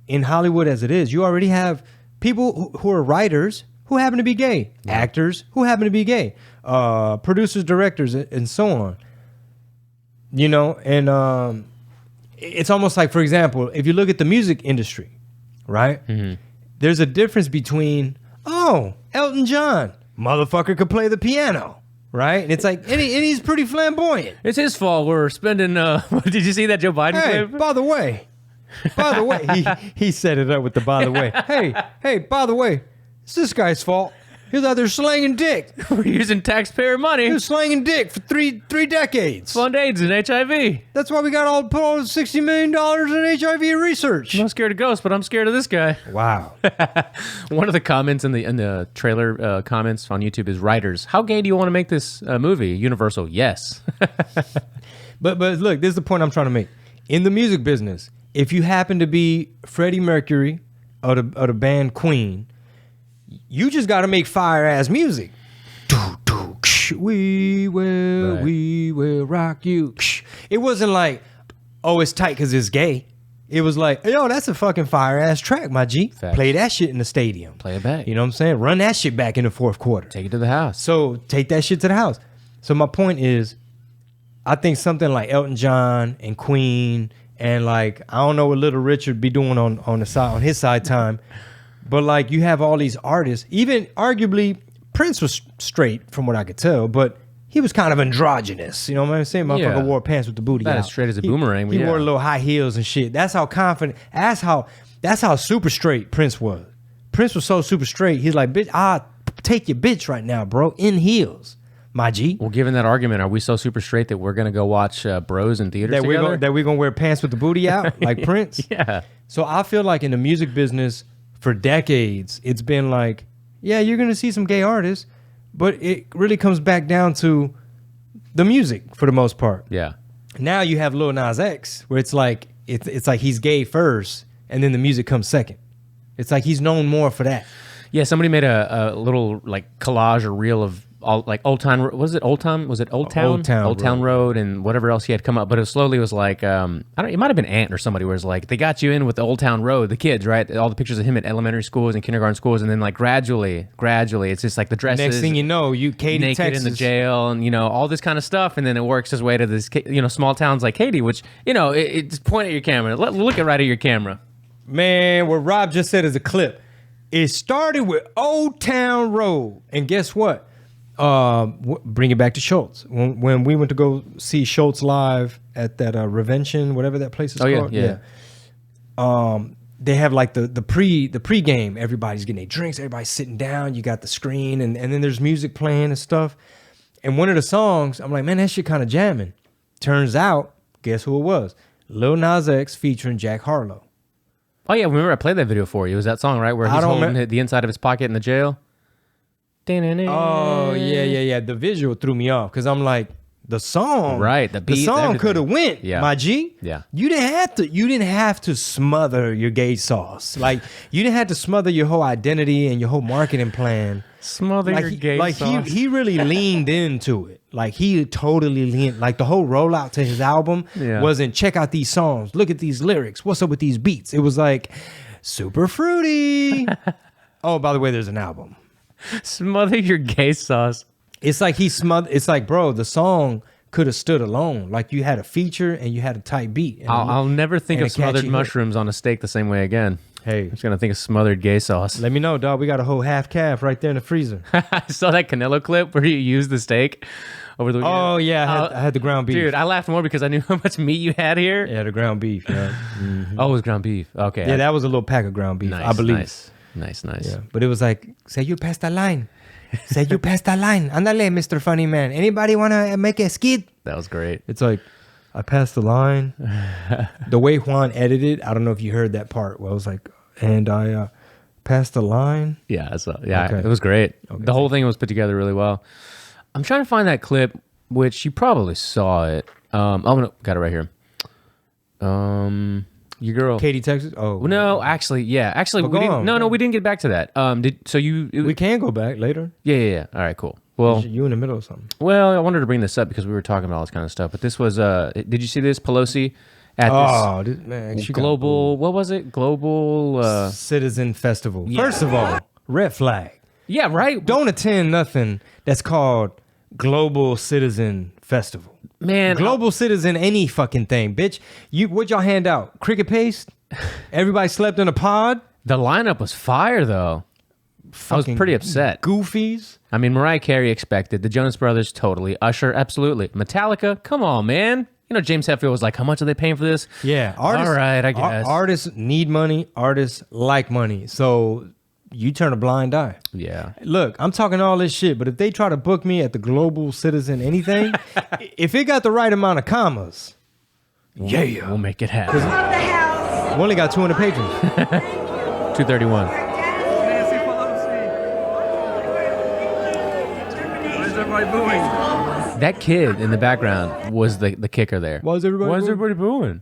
in Hollywood as it is, you already have people who are writers who happen to be gay. Yeah. Actors who happen to be gay. Producers, directors, and so on. And it's almost like, for example, if you look at the music industry, right? Mm-hmm. There's a difference between, Elton John, motherfucker could play the piano, right? And it's like, and he's pretty flamboyant. It's his fault we're spending, did you see that Joe Biden clip? By the way, he set it up with the by the way. Hey, by the way, it's this guy's fault. He's out there slanging dick. We're using taxpayer money. He was slanging dick for three decades. Fund AIDS and HIV. That's why we got all $60 million in HIV research. I'm not scared of ghosts, but I'm scared of this guy. Wow. One of the comments in the trailer comments on YouTube is, writers, how gay do you want to make this movie? Universal, yes. But look, this is the point I'm trying to make. In the music business, if you happen to be Freddie Mercury of the band Queen, you just got to make fire-ass music. We will rock you. It wasn't like, it's tight because it's gay. It was like, that's a fucking fire-ass track, my G. Facts. Play that shit in the stadium. Play it back. You know what I'm saying? Run that shit back in the fourth quarter. Take it to the house. So take that shit to the house. So my point is, I think something like Elton John and Queen and like, I don't know what Little Richard be doing on his side time. But like, you have all these artists, even arguably Prince was straight from what I could tell, but he was kind of androgynous. You know what I'm saying? Motherfucker wore pants with the booty out. As straight as a boomerang. He wore little high heels and shit. That's how confident, that's how super straight Prince was. Prince was so super straight. He's like, bitch, I'll take your bitch right now, bro, in heels, my G. Well, given that argument, are we so super straight that we're going to go watch Bros in theaters together? That we're going to wear pants with the booty out like Prince? Yeah. So I feel like in the music business, for decades, it's been like, yeah, you're going to see some gay artists, but it really comes back down to the music for the most part. Yeah. Now you have Lil Nas X, where it's like he's gay first, and then the music comes second. It's like he's known more for that. Yeah, somebody made a little like collage or reel of all like Old Town. Was it Old Town? Was it Old Town? Old Town Road and whatever else he had come up. But it slowly was like I don't. It might have been Ant or somebody where it's like they got you in with the Old Town Road, the kids, right? All the pictures of him at elementary schools and kindergarten schools, and then like gradually, it's just like the dresses. Next thing you know, Katy, naked Texas. in the jail, and all this kind of stuff, and then it works its way to this small towns like Katy, which it's point at your camera. Look right at your camera. Man, what Rob just said is a clip. It started with Old Town Road, and guess what? Bring it back to Schultz. When we went to go see Schultz live at that Revention, whatever that place is called. Yeah. They have like the pre-game. Everybody's getting their drinks. Everybody's sitting down. You got the screen, and then there's music playing and stuff. And one of the songs, I'm like, man, that shit kind of jamming. Turns out, guess who it was? Lil Nas X featuring Jack Harlow. Oh yeah, remember I played that video for you. It was that song, right, where he's holding the inside of his pocket in the jail? Oh yeah. The visual threw me off because I'm like, the song, right? The beat, the song could have went, my G. Yeah, you didn't have to smother your gay sauce. Like you didn't have to smother your whole identity and your whole marketing plan. Smother your gay sauce. Like he really leaned into it. Like he totally leaned. Like the whole rollout to his album wasn't check out these songs, look at these lyrics, what's up with these beats. It was like super fruity. Oh, by the way, there's an album. Smother your gay sauce. It's like he smothered. It's like, bro, the song could have stood alone. Like you had a feature and you had a tight beat. I'll never think of smothered mushrooms on a steak the same way again. Hey, I'm just gonna think of smothered gay sauce. Let me know, dog. We got a whole half calf right there in the freezer. I saw that Canelo clip where you used the steak over the weekend. Oh yeah, I had the ground beef. Dude, I laughed more because I knew how much meat you had here. Yeah, the ground beef. Yeah. Mm-hmm. Oh, it was ground beef. Okay. Yeah, that was a little pack of ground beef. Nice, I believe. Nice. Yeah, but it was like, say you passed that line. Said, you passed that line. Andale, Mr. Funny Man. Anybody want to make a skit? That was great. It's like, I passed the line. The way Juan edited, I don't know if you heard that part where I was like, and I passed the line. Yeah, it was great. Okay. The whole thing was put together really well. I'm trying to find that clip, which you probably saw it. No, got it right here. Your girl, Katie, Texas. Oh no, actually, yeah, actually, we didn't. No, we didn't get back to that. We can go back later. Yeah. All right, cool. Well, you in the middle of something. Well, I wanted to bring this up because we were talking about all this kind of stuff. But this was, did you see this? Pelosi at this global, what was it? Global Citizen Festival. Yeah. First of all, red flag. Yeah, right. Don't attend nothing that's called Global Citizen Festival. Man, Global Citizen, any fucking thing, bitch. What'd y'all hand out? Cricket paste? Everybody slept in a pod? The lineup was fire, though. I was pretty upset. Goofies. I mean, Mariah Carey expected. The Jonas Brothers, totally. Usher, absolutely. Metallica, come on, man. You know, James Hetfield was like, how much are they paying for this? Yeah. Artists, all right, I guess. Artists need money. Artists like money. So you turn a blind eye. Yeah. Look, I'm talking all this shit, but if they try to book me at the Global Citizen anything, if it got the right amount of commas, we'll make it happen. We only got 200 patrons. 231. That kid in the background was the kicker there. Why is everybody booing?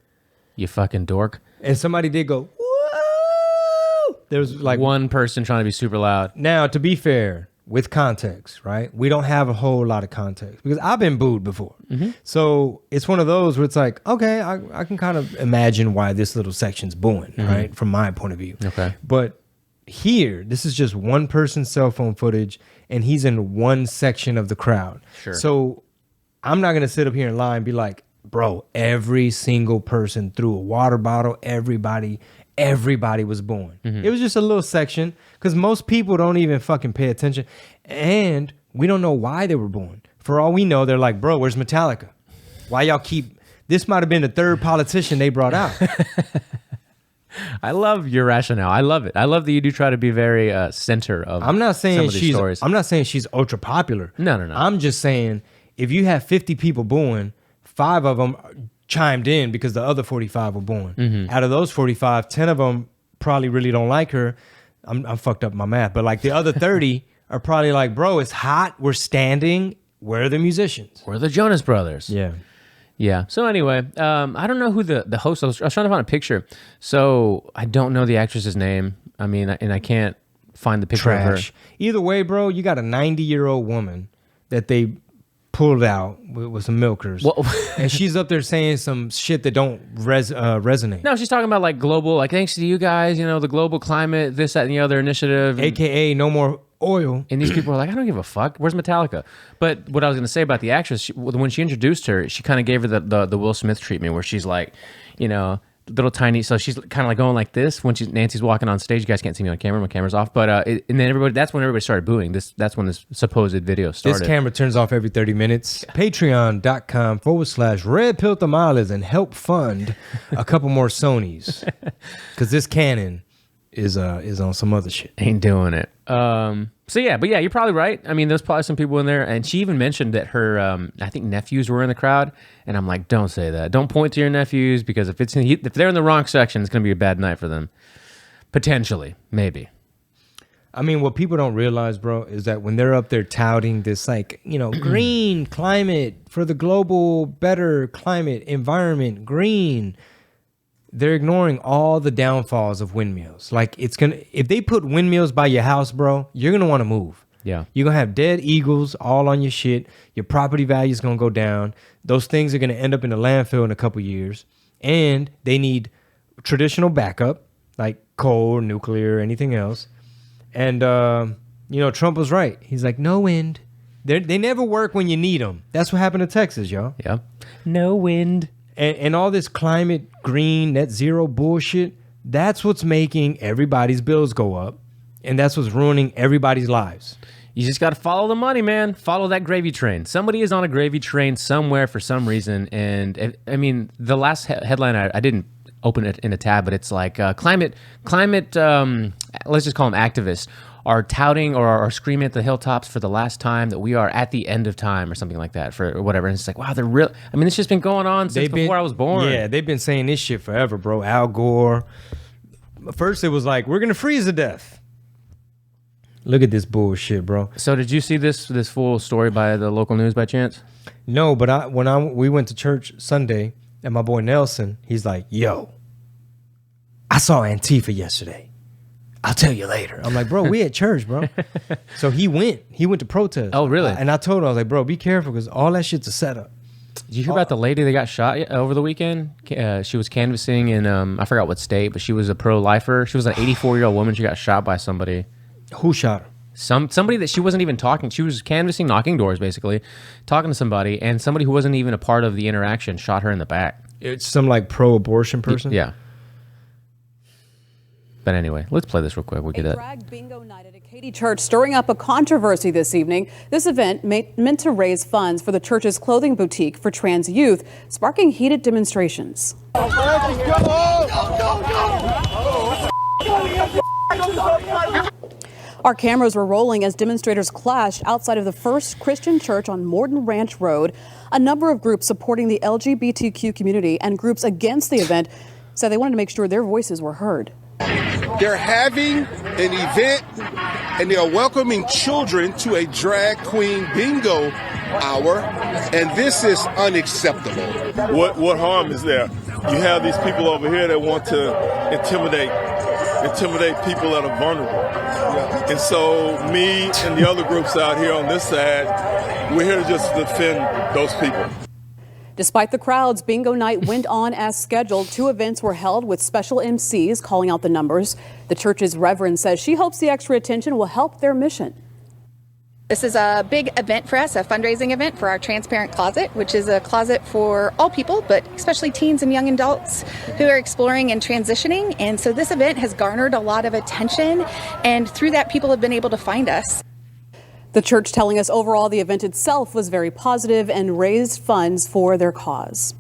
You fucking dork. And somebody did go, woo! There was like one person trying to be super loud. Now, to be fair, with context, right? We don't have a whole lot of context because I've been booed before. Mm-hmm. So it's one of those where it's like, okay, I can kind of imagine why this little section's booing, right? From my point of view. Okay. But here, this is just one person's cell phone footage and he's in one section of the crowd. Sure. So I'm not going to sit up here and lie and be like, bro, every single person threw a water bottle, everybody was booing. Mm-hmm. It was just a little section because most people don't even fucking pay attention. And we don't know why they were booing. For all we know, they're like, bro, where's Metallica? Why y'all keep... This might have been the third politician they brought out. I love your rationale. I love it. I love that you do try to be very center of I'm not saying some of these stories. I'm not saying she's ultra popular. No. I'm just saying if you have 50 people booing, 5 of them chimed in because the other 45 were booing. Mm-hmm. Out of those 45, 10 of them probably really don't like her. I'm fucked up my math, but like the other 30 are probably like, bro, it's hot. We're standing. Where are the musicians? We're the Jonas Brothers. Yeah. Yeah. So anyway, I don't know who the host was. I was trying to find a picture. So I don't know the actress's name. I mean, and I can't find the picture of her. Either way, bro, you got a 90-year-old woman that they pulled out with some milkers. Well, and she's up there saying some shit that don't resonate. No, she's talking about like global, like thanks to you guys, you know, the global climate, this, that, and the other initiative. AKA no more oil. And these people are like, I don't give a fuck. Where's Metallica? But what I was going to say about the actress, when she introduced her, she kind of gave her the Will Smith treatment where she's like, you know, little tiny. So she's kind of like going like this when Nancy's walking on stage. You guys can't see me on camera. My camera's off. But and then that's when everybody started booing. That's when this supposed video started. This camera turns off every 30 minutes. Patreon.com/Red Pill Tamales and help fund a couple more Sonys. Because this Canon is on some other shit. Ain't doing it. So yeah, but yeah, you're probably right. I mean, there's probably some people in there, and she even mentioned that her, I think nephews were in the crowd, and I'm like, don't say that. Don't point to your nephews because if they're in the wrong section, it's gonna be a bad night for them. Potentially, maybe. I mean, what people don't realize, bro, is that when they're up there touting this, like, you know, green climate for the global better climate environment, green. They're ignoring all the downfalls of windmills. Like if they put windmills by your house, bro, you're gonna want to move. Yeah. You're gonna have dead eagles all on your shit. Your property value is gonna go down. Those things are gonna end up in the landfill in a couple years. And they need traditional backup, like coal or nuclear or anything else. And you know, Trump was right. He's like, no wind. They never work when you need them. That's what happened to Texas, y'all. Yeah. No wind. And all this climate, green, net zero bullshit, that's what's making everybody's bills go up. And that's what's ruining everybody's lives. You just got to follow the money, man. Follow that gravy train. Somebody is on a gravy train somewhere for some reason. And I mean, the last headline, I didn't open it in a tab, but it's like climate, let's just call them activists, are touting or are screaming at the hilltops for the last time that we are at the end of time or something like that for whatever. And it's like, wow, they're real. I mean, it's just been going on since before I was born. Yeah, they've been saying this shit forever, bro. Al Gore. First, it was like, we're going to freeze to death. Look at this bullshit, bro. So did you see this full story by the local news by chance? No, but we went to church Sunday, and my boy Nelson, he's like, yo, I saw Antifa yesterday. I'll tell you later. I'm like, bro, we at church, bro. So he went to protest. Oh, really? And I told him, I was like, bro, be careful because all that shit's a setup. Did you hear about the lady that got shot over the weekend? She was canvassing in, I forgot what state, but she was a pro-lifer. She was an 84-year-old woman. She got shot by somebody. Who shot her? Somebody that she wasn't even talking. She was canvassing, knocking doors, basically, talking to somebody, and somebody who wasn't even a part of the interaction shot her in the back. It's some like pro-abortion person? Yeah. But anyway, let's play this real quick. We'll get it. Drag bingo night at a Katy church stirring up a controversy this evening. This event meant to raise funds for the church's clothing boutique for trans youth, sparking heated demonstrations. Our cameras were rolling as demonstrators clashed outside of the First Christian Church on Morton Ranch Road. A number of groups supporting the LGBTQ community and groups against the event said they wanted to make sure their voices were heard. They're having an event and they're welcoming children to a drag queen bingo hour, and this is unacceptable. What harm is there? You have these people over here that want to intimidate people that are vulnerable. And so me and the other groups out here on this side, we're here to just defend those people. Despite the crowds, bingo night went on as scheduled. 2 events were held with special MCs calling out the numbers. The church's reverend says she hopes the extra attention will help their mission. This is a big event for us, a fundraising event for our Transparent Closet, which is a closet for all people, but especially teens and young adults who are exploring and transitioning. And so this event has garnered a lot of attention, and through that, people have been able to find us. The church telling us overall the event itself was very positive and raised funds for their cause.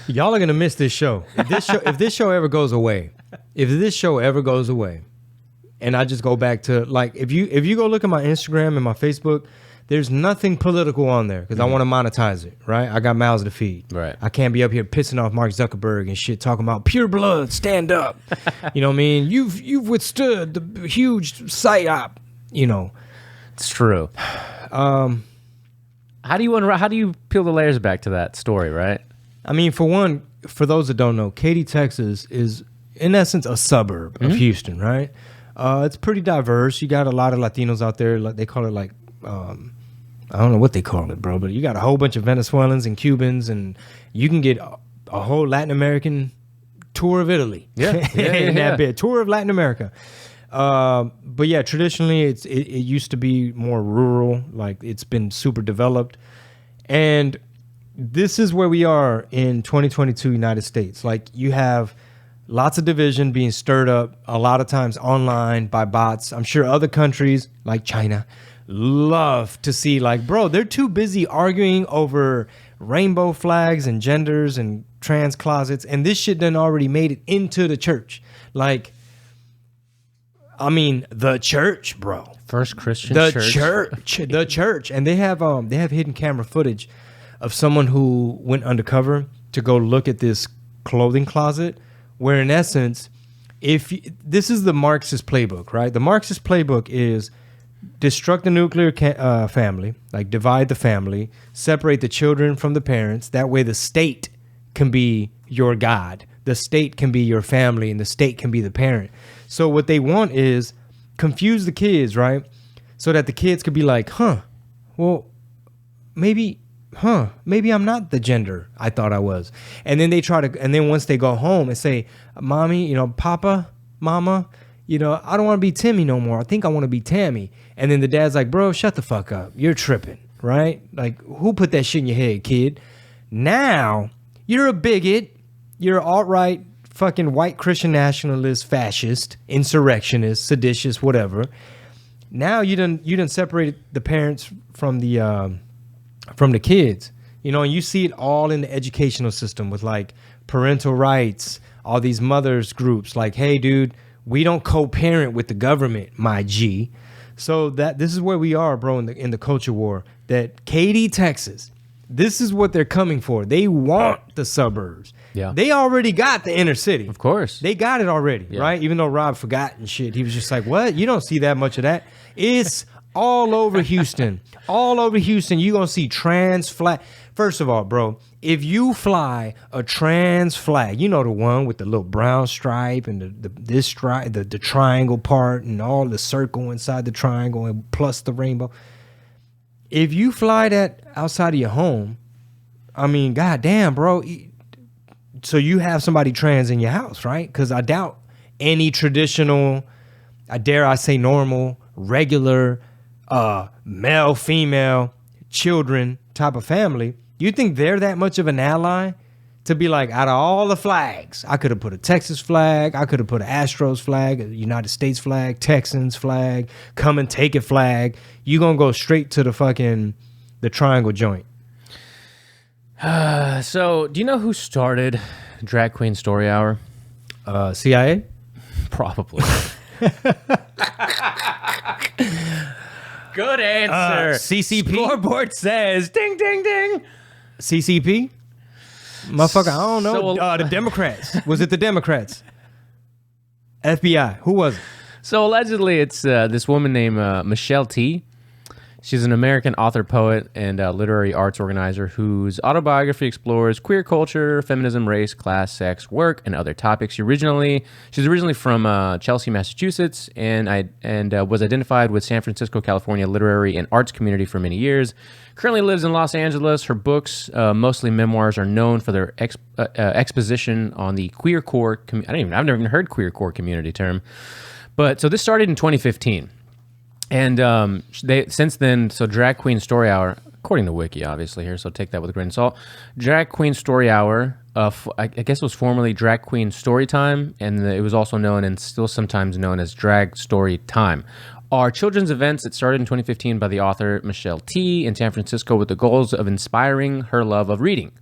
Y'all are gonna miss this show. If this show ever goes away, and I just go back to like if you go look at my Instagram and my Facebook, there's nothing political on there because I want to monetize it, right? I got mouths to feed. Right. I can't be up here pissing off Mark Zuckerberg and shit, talking about pure blood, stand up. You know what I mean? You've withstood the huge psyop. You know, it's true. How do you peel the layers back to that story, right? I mean, for one, for those that don't know, Katy, Texas is in essence a suburb of Houston, right? It's pretty diverse. You got a lot of Latinos out there. Like they call it like. I don't know what they call it, bro, but you got a whole bunch of Venezuelans and Cubans, and you can get a whole Latin American tour of Italy. In that bit, tour of Latin America. But yeah, traditionally it used to be more rural, like it's been super developed, and this is where we are in 2022 United States. Like you have lots of division being stirred up a lot of times online by bots. I'm sure other countries like China love to see like, bro, they're too busy arguing over rainbow flags and genders and trans closets, and this shit done already made it into the church. Like, I mean, the church, bro. First Christian church. The church. And they have hidden camera footage of someone who went undercover to go look at this clothing closet, where in essence, this is the Marxist playbook, right? The Marxist playbook is destruct the nuclear family, like divide the family, separate the children from the parents. That way the state can be your God. The state can be your family, and the state can be the parent. So what they want is confuse the kids, right? So that the kids could be like, maybe I'm not the gender I thought I was. And then and then once they go home and say, mommy, papa, mama, I don't want to be Timmy no more. I think I want to be Tammy. And then the dad's like, bro, shut the fuck up. You're tripping, right? Like, who put that shit in your head, kid? Now, you're a bigot. You're an alt-right, fucking white Christian nationalist, fascist, insurrectionist, seditious, whatever. Now you done separated the parents from the kids. And you see it all in the educational system with like parental rights, all these mothers groups like, hey, dude, we don't co-parent with the government, my G. So this is where we are, bro, in the culture war. That Katy, Texas, this is what they're coming for. They want the suburbs. Yeah. They already got the inner city. Of course. They got it already, right? Even though Rob forgot and shit. He was just like, what? You don't see that much of that. It's all over Houston. All over Houston, you're going to see trans flag. First of all, bro, if you fly a trans flag, you know, the one with the little brown stripe and this stripe, the triangle part and all the circle inside the triangle and plus the rainbow. If you fly that outside of your home, I mean, goddamn, bro. So you have somebody trans in your house, right? Because I doubt any traditional, I dare I say normal, regular, male, female, children type of family. You think they're that much of an ally to be like, out of all the flags, I could have put a Texas flag, I could have put an Astros flag, a United States flag, Texans flag, come and take it flag. You gonna go straight to the triangle joint. So, do you know who started Drag Queen Story Hour? CIA? Probably. Good answer. CCP? Scoreboard says, ding, ding, ding. CCP? Motherfucker, I don't know. So, the Democrats. Was it the Democrats? FBI. Who was it? So allegedly, it's this woman named Michelle T. She's an American author, poet, and literary arts organizer whose autobiography explores queer culture, feminism, race, class, sex, work, and other topics. She's originally from Chelsea, Massachusetts, and was identified with San Francisco, California literary and arts community for many years. Currently lives in Los Angeles. Her books, mostly memoirs, are known for their exposition on the queercore. I've never even heard queercore community term, but so this started in 2015. And since then, so Drag Queen Story Hour, according to Wiki, obviously here, so take that with a grain of salt. Drag Queen Story Hour, I guess it was formerly Drag Queen Story Time, and it was also known and still sometimes known as Drag Story Time, are children's events that started in 2015 by the author Michelle T. in San Francisco with the goals of inspiring her love of reading.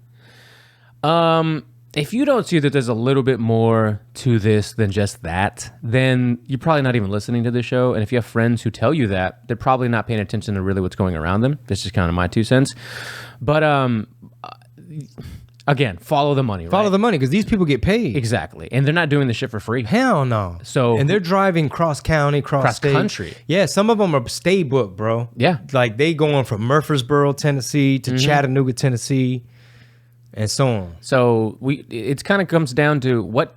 If you don't see that there's a little bit more to this than just that, then you're probably not even listening to the show. And if you have friends who tell you that, they're probably not paying attention to really what's going around them. This is kind of my 2 cents. But again, follow the money, right? Follow the money, because these people get paid. Exactly. And they're not doing this shit for free. Hell no. And they're driving cross-county, cross-state. Cross-country. Yeah, some of them are stay booked, bro. Yeah. Like they going from Murfreesboro, Tennessee to Chattanooga, Tennessee. And so on. So it kind of comes down to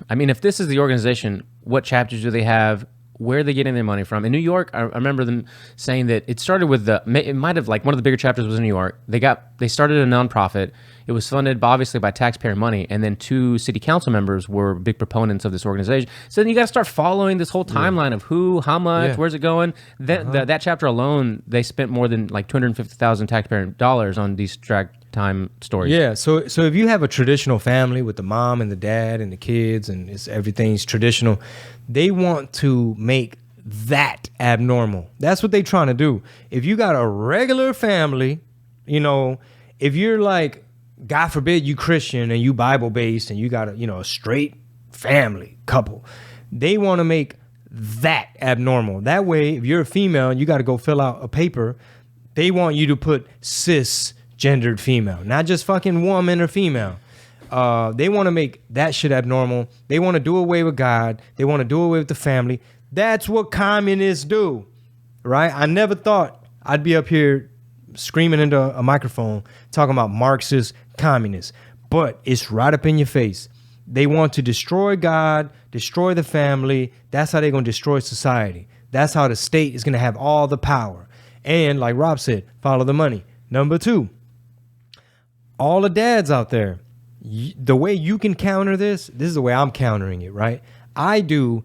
if this is the organization, what chapters do they have? Where are they getting their money from? In New York, I remember them saying that it started with it might have, like, one of the bigger chapters was in New York. They started a nonprofit. It was funded obviously by taxpayer money. And then 2 city council members were big proponents of this organization. So then you got to start following this whole timeline of who, how much, where's it going? That chapter alone, they spent more than like $250,000 taxpayer dollars on these drag time stories. Yeah, so if you have a traditional family with the mom and the dad and the kids and everything's traditional, they want to make that abnormal. That's what they're trying to do. If you got a regular family, if you're like, God forbid, you Christian and you Bible based and you got a straight family couple, they want to make that abnormal. That way, if you're a female and you got to go fill out a paper, they want you to put cisgendered female, not just fucking woman or female. They want to make that shit abnormal. They want to do away with God. They want to do away with the family. That's what communists do, right? I never thought I'd be up here screaming into a microphone talking about Marxist communists, but it's right up in your face. They want to destroy God, destroy the family. That's how they're going to destroy society. That's how the state is going to have all the power. And like Rob said, follow the money. Number 2, all the dads out there, the way you can counter this is the way I'm countering it, right? I do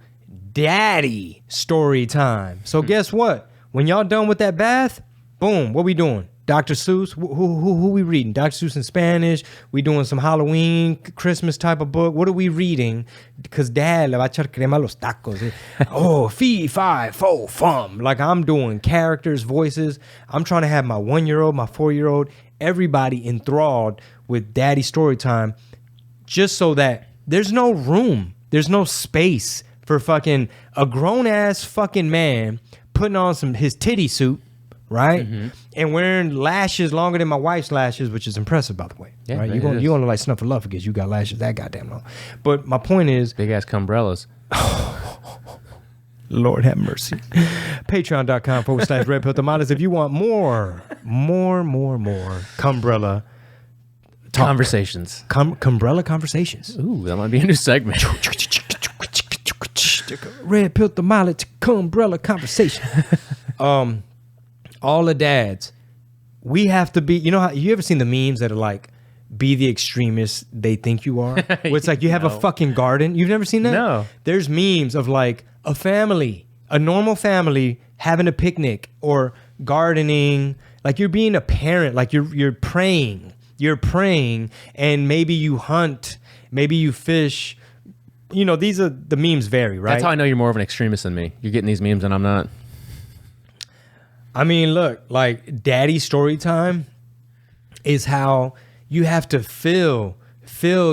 daddy story time. So guess what? When y'all done with that bath, boom, what we doing? Dr. Seuss, who we reading? Dr. Seuss in Spanish. We doing some Halloween, Christmas type of book. What are we reading? Because dad le va a echar crema a los tacos. Oh, fee, fi, fo, fum. Like I'm doing characters, voices. I'm trying to have my 1-year-old, my 4-year-old, everybody enthralled with daddy story time. just so that there's no room, there's no space for fucking a grown ass fucking man putting on his titty suit, right? And wearing lashes longer than my wife's lashes, which is impressive, by the way. Yeah, right? it You is. gonna like Snuffleupagus, you got lashes that goddamn long. But my point is, big ass cumbrellas. Lord have mercy. Patreon.com/Red Pill Tamales. If you want more Cumbrella talk. Conversations. Cumbrella conversations. Ooh, that might be a new segment. Red Pill Tamale to Cumbrella conversation. All the dads, we have to be, you know how, you ever seen the memes that are like, be the extremist they think you are? Where it's like you have a fucking garden. You've never seen that? No. There's memes of like a family, a normal family having a picnic or gardening. Like you're being a parent, like you're praying. You're praying and maybe you hunt, maybe you fish. You know, these are, the memes vary, right? That's how I know you're more of an extremist than me. You're getting these memes and I'm not. I mean, look, like daddy story time is how you have to fill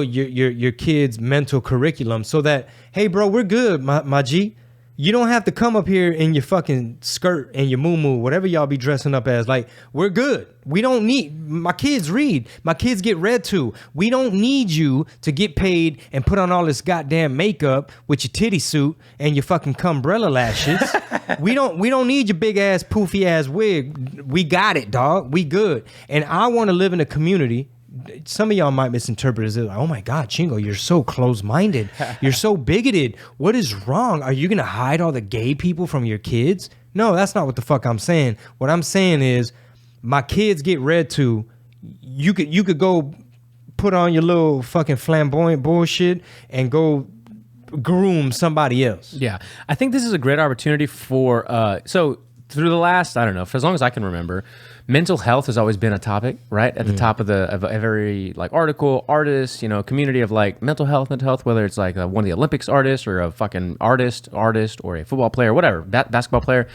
your kid's mental curriculum so that, hey, bro, we're good, my G. You don't have to come up here in your fucking skirt and your muumuu, whatever y'all be dressing up as. Like, we're good. We don't need, my kids read. My kids get read to. We don't need you to get paid and put on all this goddamn makeup with your titty suit and your fucking cumbrella lashes. We don't need your big ass poofy ass wig. We got it, dog. We good. And I want to live in a community. Some of y'all might misinterpret it as like, oh my God, Chingo, you're so close-minded. You're so bigoted. What is wrong? Are you going to hide all the gay people from your kids? No, that's not what the fuck I'm saying. What I'm saying is my kids get read to. You could go put on your little fucking flamboyant bullshit and go groom somebody else. Yeah. I think this is a great opportunity for, so through the last, I don't know, for as long as I can remember, mental health has always been a topic, right? At the top of every like article, artist, you know, community of like mental health, whether it's like one of the Olympics artists or a fucking artist or a football player, whatever, basketball player.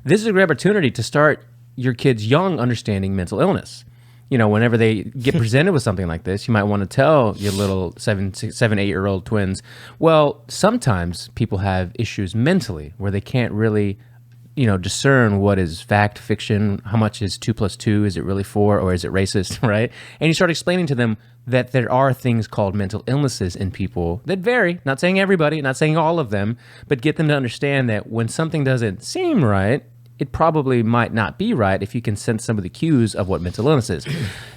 This is a great opportunity to start your kids young understanding mental illness. You know, whenever they get presented with something like this, you might want to tell your little 7, 8-year-old twins, well, sometimes people have issues mentally where they can't really, you know, discern what is fact, fiction, how much is 2 + 2, is it really 4, or is it racist, right? And you start explaining to them that there are things called mental illnesses in people that vary, not saying everybody, not saying all of them, but get them to understand that when something doesn't seem right, it probably might not be right if you can sense some of the cues of what mental illness is.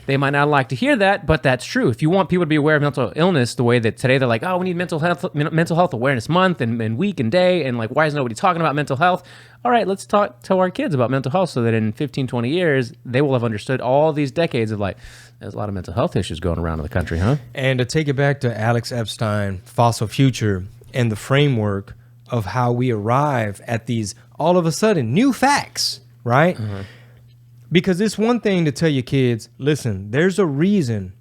They might not like to hear that, but that's true. If you want people to be aware of mental illness the way that today they're like, oh, we need mental health awareness month and week and day, and like, why is nobody talking about mental health? All right, let's tell our kids about mental health so that in 15, 20 years, they will have understood all these decades of like, there's a lot of mental health issues going around in the country, huh? And to take it back to Alex Epstein, Fossil Future, and the framework of how we arrive at these all of a sudden new facts, right? Because it's one thing to tell your kids, listen, there's a reason.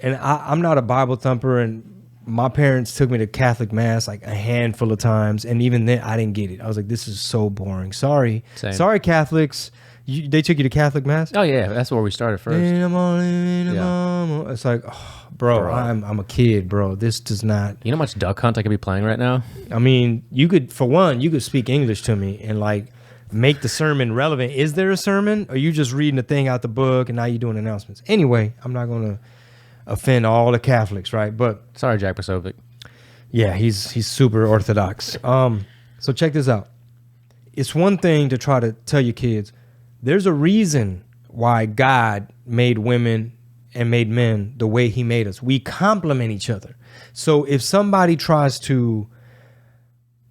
And I'm not a Bible thumper, and my parents took me to Catholic mass like a handful of times, and even then I didn't get it. I was like, this is so boring. Sorry. Sorry, Catholics. They took you to Catholic mass? Oh yeah, that's where we started first. It's like, oh, bro, I'm a kid, bro. This does not. You know how much Duck Hunt I could be playing right now? I mean, you could, for one, you could speak English to me and like make the sermon relevant. Is there a sermon? Or are you just reading a thing out the book and now you're doing announcements? Anyway, I'm not going to offend all the Catholics, right? But sorry, Jack Posobiec. Yeah, he's super orthodox. So check this out. It's one thing to try to tell your kids, there's a reason why God made women and made men the way he made us. We complement each other. So if somebody tries to,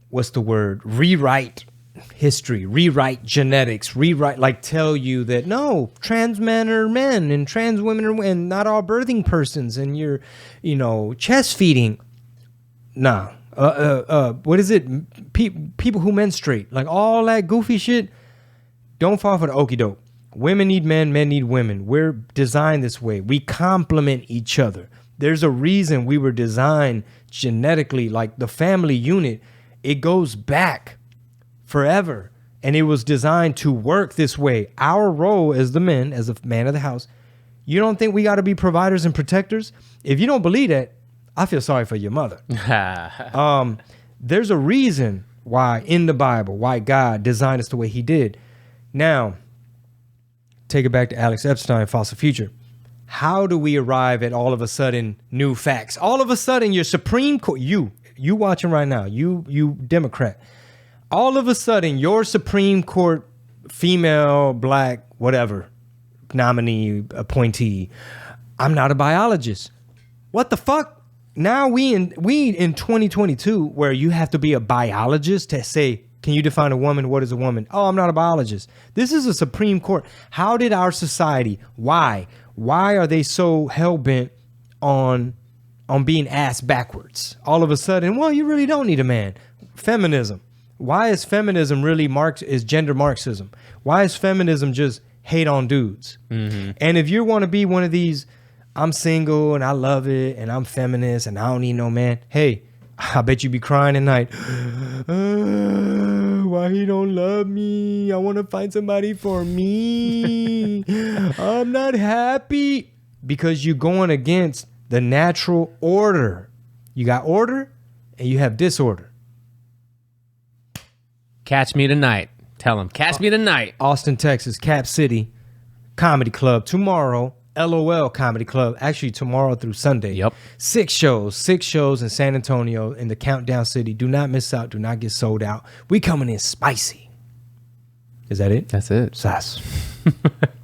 what's the word? Rewrite history, rewrite genetics, rewrite, like tell you that no, trans men are men and trans women are women, not all birthing persons, and you're, you know, chest feeding. Nah. What is it? People who menstruate, like all that goofy shit. Don't fall for the okie doke. Women need men, men need women. We're designed this way. We complement each other. There's a reason we were designed genetically, like the family unit. It goes back forever. And it was designed to work this way. Our role as the men, as a man of the house, you don't think we got to be providers and protectors? If you don't believe that, I feel sorry for your mother. There's a reason why in the Bible, why God designed us the way he did. Now, take it back to Alex Epstein, Fossil Future. How do we arrive at all of a sudden new facts? All of a sudden, your Supreme Court, you watching right now, you Democrat, all of a sudden, your Supreme Court female, black, whatever, nominee, appointee, I'm not a biologist. What the fuck? Now we in 2022, where you have to be a biologist to say, can you define a woman? What is a woman? Oh, I'm not a biologist. This is a Supreme Court. How did our society, why are they so hell-bent on being ass backwards? All of a sudden, well, you really don't need a man. Feminism. Why is feminism really is gender Marxism? Why is feminism just hate on dudes? Mm-hmm. And if you want to be one of these, I'm single and I love it and I'm feminist and I don't need no man. Hey, I bet you be crying at night. Why he don't love me? I want to find somebody for me. I'm not happy. Because you're going against the natural order. You got order and you have disorder. Catch me tonight. Tell him, catch me tonight. Austin, Texas, Cap City Comedy Club. Tomorrow, LOL Comedy Club. Actually, tomorrow through Sunday. Yep. 6 shows in San Antonio in the Countdown City. Do not miss out. Do not get sold out. We coming in spicy. Is that it? That's it. Sass.